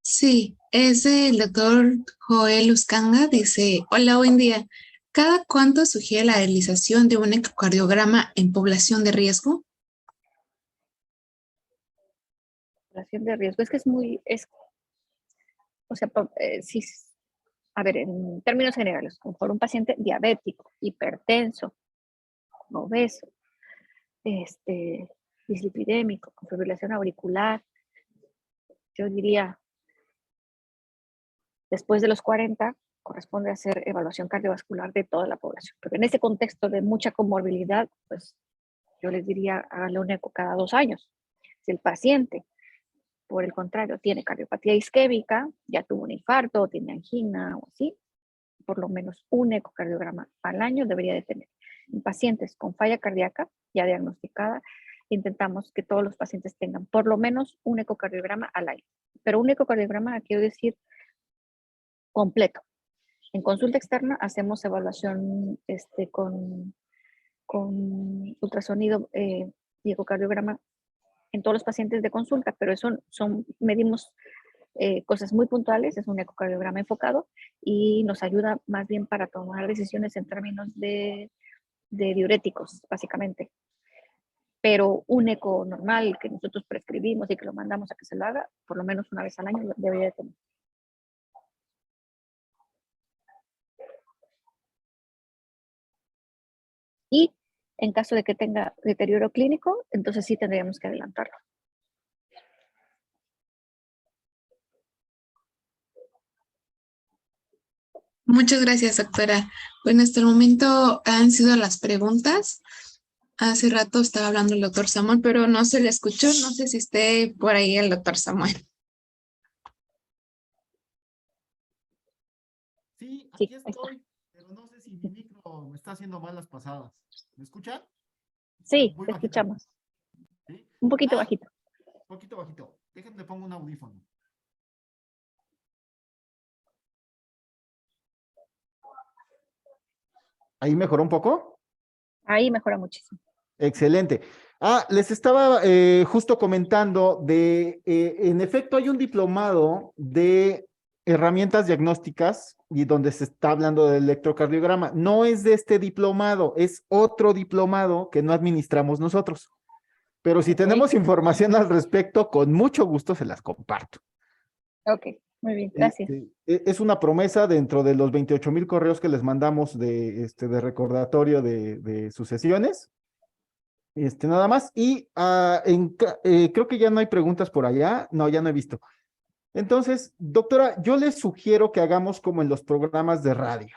Sí, es el doctor Joel Uscanga, dice, hola, buen día. ¿Cada cuánto sugiere la realización de un ecocardiograma en población de riesgo? Población de riesgo, es que o sea, si, a ver, en términos generales, como por un paciente diabético, hipertenso, obeso, dislipidémico, con fibrilación auricular, yo diría, después de los 40, corresponde hacer evaluación cardiovascular de toda la población. Pero en ese contexto de mucha comorbilidad, pues yo les diría, háganle un eco cada 2 años. Si el paciente, por el contrario, tiene cardiopatía isquémica, ya tuvo un infarto, tiene angina o así, por lo menos un ecocardiograma al año debería de tener. En pacientes con falla cardíaca ya diagnosticada, intentamos que todos los pacientes tengan por lo menos un ecocardiograma al año. Pero un ecocardiograma, quiero decir, completo. En consulta externa hacemos evaluación con ultrasonido y ecocardiograma en todos los pacientes de consulta, pero eso medimos cosas muy puntuales, es un ecocardiograma enfocado y nos ayuda más bien para tomar decisiones en términos de diuréticos, básicamente. Pero un eco normal que nosotros prescribimos y que lo mandamos a que se lo haga, por lo menos una vez al año debería de tener. Y en caso de que tenga deterioro clínico, entonces sí tendríamos que adelantarlo. Muchas gracias, doctora. Bueno, hasta el momento han sido las preguntas. Hace rato estaba hablando el doctor Samuel, pero no se le escuchó. No sé si esté por ahí el doctor Samuel. Sí, Sí, aquí estoy, pero no sé si mi micro me está haciendo malas pasadas. ¿Me escuchan? Sí, Muy te bajito. escuchamos. ¿Sí? Un poquito bajito. Poquito bajito. Déjenme pongo un audífono. ¿Ahí mejoró un poco? Ahí mejora muchísimo. Excelente. Les estaba justo comentando en efecto, hay un diplomado de herramientas diagnósticas y donde se está hablando del electrocardiograma. No es de este diplomado, es otro diplomado que no administramos nosotros. Pero si tenemos información al respecto, con mucho gusto se las comparto. Ok, muy bien, gracias. Es una promesa dentro de los 28,000 correos que les mandamos de recordatorio de sus sesiones. Nada más. Y creo que ya no hay preguntas por allá. No, ya no he visto. Entonces, doctora, yo les sugiero que hagamos como en los programas de radio.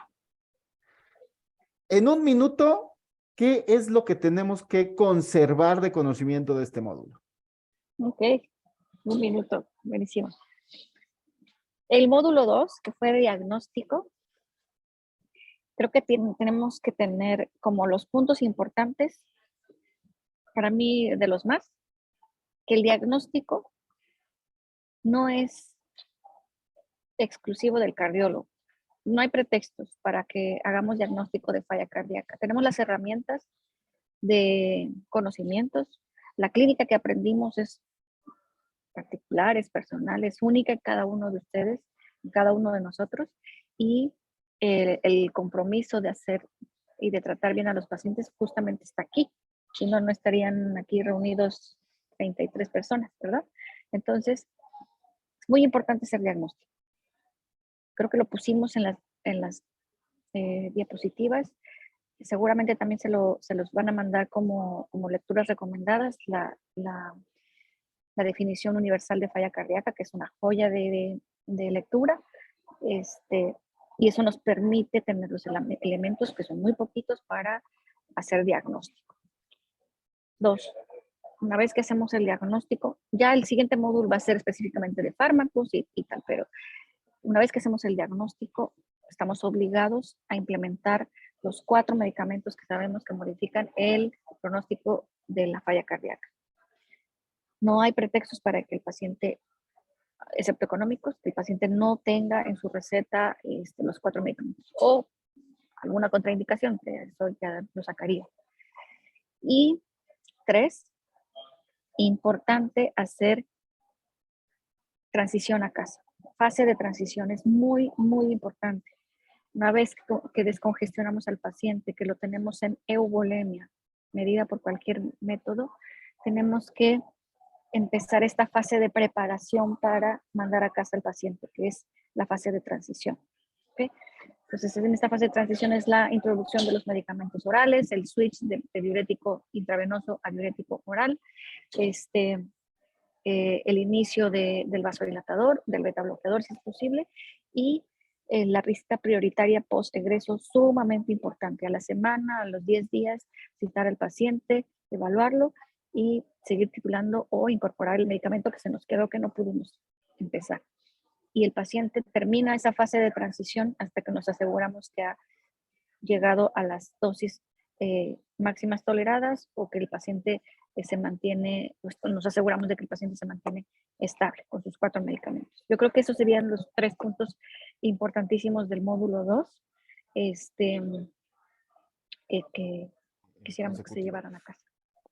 En un minuto, ¿qué es lo que tenemos que conservar de conocimiento de este módulo? Ok, un minuto, buenísimo. El módulo 2, que fue diagnóstico, creo que tenemos que tener como los puntos importantes, para mí de los más, que el diagnóstico no es exclusivo del cardiólogo. No hay pretextos para que hagamos diagnóstico de falla cardíaca. Tenemos las herramientas de conocimientos. La clínica que aprendimos es particular, es personal, es única en cada uno de ustedes, en cada uno de nosotros. Y el compromiso de hacer y de tratar bien a los pacientes justamente está aquí. Si no, no estarían aquí reunidos 33 personas, ¿verdad? Entonces, es muy importante hacer diagnóstico. Creo que lo pusimos en las diapositivas. Seguramente también se los van a mandar como lecturas recomendadas, la definición universal de falla cardíaca, que es una joya de lectura. Y eso nos permite tener los elementos, que son muy poquitos, para hacer diagnóstico. 2. Una vez que hacemos el diagnóstico, ya el siguiente módulo va a ser específicamente de fármacos y tal, pero una vez que hacemos el diagnóstico, estamos obligados a implementar los 4 medicamentos que sabemos que modifican el pronóstico de la falla cardíaca. No hay pretextos para que el paciente, excepto económicos, que el paciente no tenga en su receta los 4 medicamentos o alguna contraindicación, que eso ya lo sacaría. Y 3, importante hacer transición a casa. Fase de transición es muy, muy importante. Una vez que descongestionamos al paciente, que lo tenemos en euvolemia, medida por cualquier método, tenemos que empezar esta fase de preparación para mandar a casa al paciente, que es la fase de transición. ¿Okay? Entonces, en esta fase de transición es la introducción de los medicamentos orales, el switch de diurético intravenoso a diurético oral, el inicio del vasodilatador, del beta bloqueador si es posible, y la visita prioritaria post-egreso, sumamente importante. A la semana, a los 10 días, citar al paciente, evaluarlo y seguir titulando o incorporar el medicamento que se nos quedó que no pudimos empezar. Y el paciente termina esa fase de transición hasta que nos aseguramos que ha llegado a las dosis máximas toleradas o que el paciente se mantiene, pues nos aseguramos de que el paciente se mantiene estable con sus 4 medicamentos. Yo creo que esos serían los 3 puntos importantísimos del módulo 2 que quisiéramos que se llevaran a casa.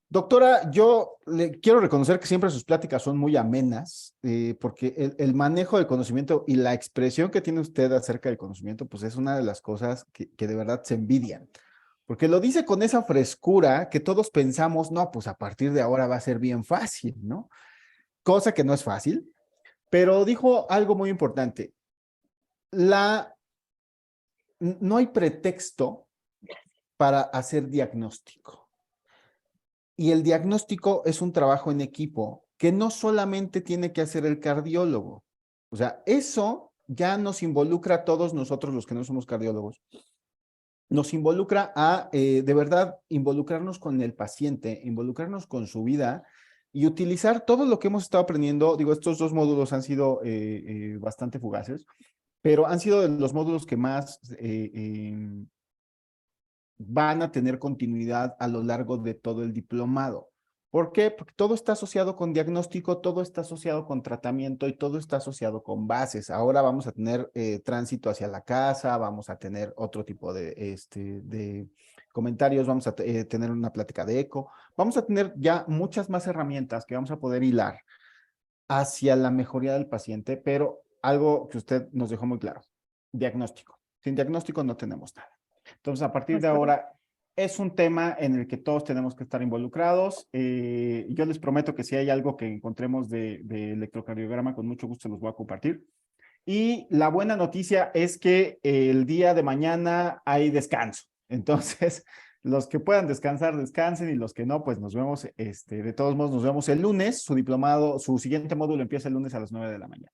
Doctora, yo le quiero reconocer que siempre sus pláticas son muy amenas, porque el manejo del conocimiento y la expresión que tiene usted acerca del conocimiento, pues es una de las cosas que de verdad se envidian. Porque lo dice con esa frescura que todos pensamos, no, pues a partir de ahora va a ser bien fácil, ¿no? Cosa que no es fácil, pero dijo algo muy importante. No hay pretexto para hacer diagnóstico. Y el diagnóstico es un trabajo en equipo que no solamente tiene que hacer el cardiólogo. O sea, eso ya nos involucra a todos nosotros los que no somos cardiólogos. Nos involucra a, de verdad, involucrarnos con el paciente, involucrarnos con su vida y utilizar todo lo que hemos estado aprendiendo. Digo, estos 2 módulos han sido bastante fugaces, pero han sido de los módulos que más van a tener continuidad a lo largo de todo el diplomado. ¿Por qué? Porque todo está asociado con diagnóstico, todo está asociado con tratamiento y todo está asociado con bases. Ahora vamos a tener tránsito hacia la casa, vamos a tener otro tipo de comentarios, vamos a tener una plática de eco, vamos a tener ya muchas más herramientas que vamos a poder hilar hacia la mejoría del paciente, pero algo que usted nos dejó muy claro, diagnóstico. Sin diagnóstico no tenemos nada. Entonces, a partir de ahora, es un tema en el que todos tenemos que estar involucrados. Yo les prometo que si hay algo que encontremos de electrocardiograma, con mucho gusto los voy a compartir. Y la buena noticia es que el día de mañana hay descanso. Entonces, los que puedan descansar, descansen, y los que no, pues nos vemos, de todos modos, nos vemos el lunes. Su diplomado, su siguiente módulo empieza el lunes a las 9 de la mañana.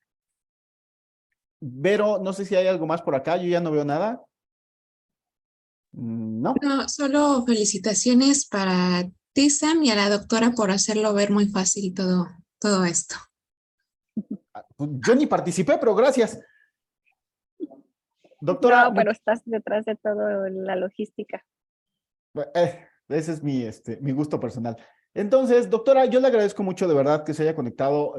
Vero, no sé si hay algo más por acá, yo ya no veo nada. No. No, solo felicitaciones para ti, Sam, y a la doctora por hacerlo ver muy fácil todo esto. Yo ni participé, pero gracias. Doctora. No, pero estás detrás de toda la logística. Ese es mi gusto personal. Entonces, doctora, yo le agradezco mucho de verdad que se haya conectado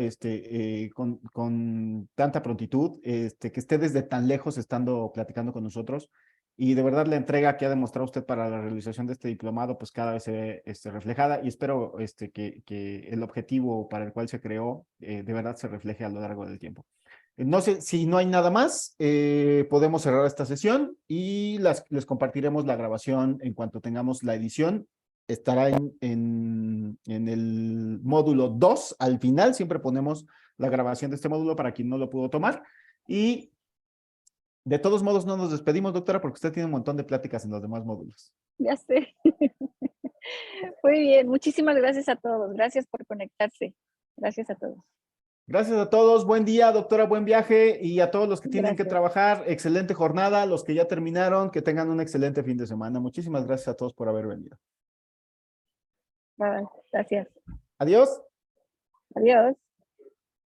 con tanta prontitud, que esté desde tan lejos estando platicando con nosotros. Y de verdad la entrega que ha demostrado usted para la realización de este diplomado, pues cada vez se ve reflejada, y espero que el objetivo para el cual se creó de verdad se refleje a lo largo del tiempo. No sé si no hay nada más, podemos cerrar esta sesión y les compartiremos la grabación en cuanto tengamos la edición. Estará en el módulo 2, al final siempre ponemos la grabación de este módulo para quien no lo pudo tomar. Y de todos modos no nos despedimos, doctora, porque usted tiene un montón de pláticas en los demás módulos. Ya sé. Muy bien, muchísimas gracias a todos. Gracias por conectarse. Gracias a todos. Gracias a todos, buen día, doctora, buen viaje, y a todos los que tienen que Gracias. trabajar, excelente jornada, los que ya terminaron, que tengan un excelente fin de semana. Muchísimas gracias a todos por haber venido. Bye. Gracias. Adiós. Adiós.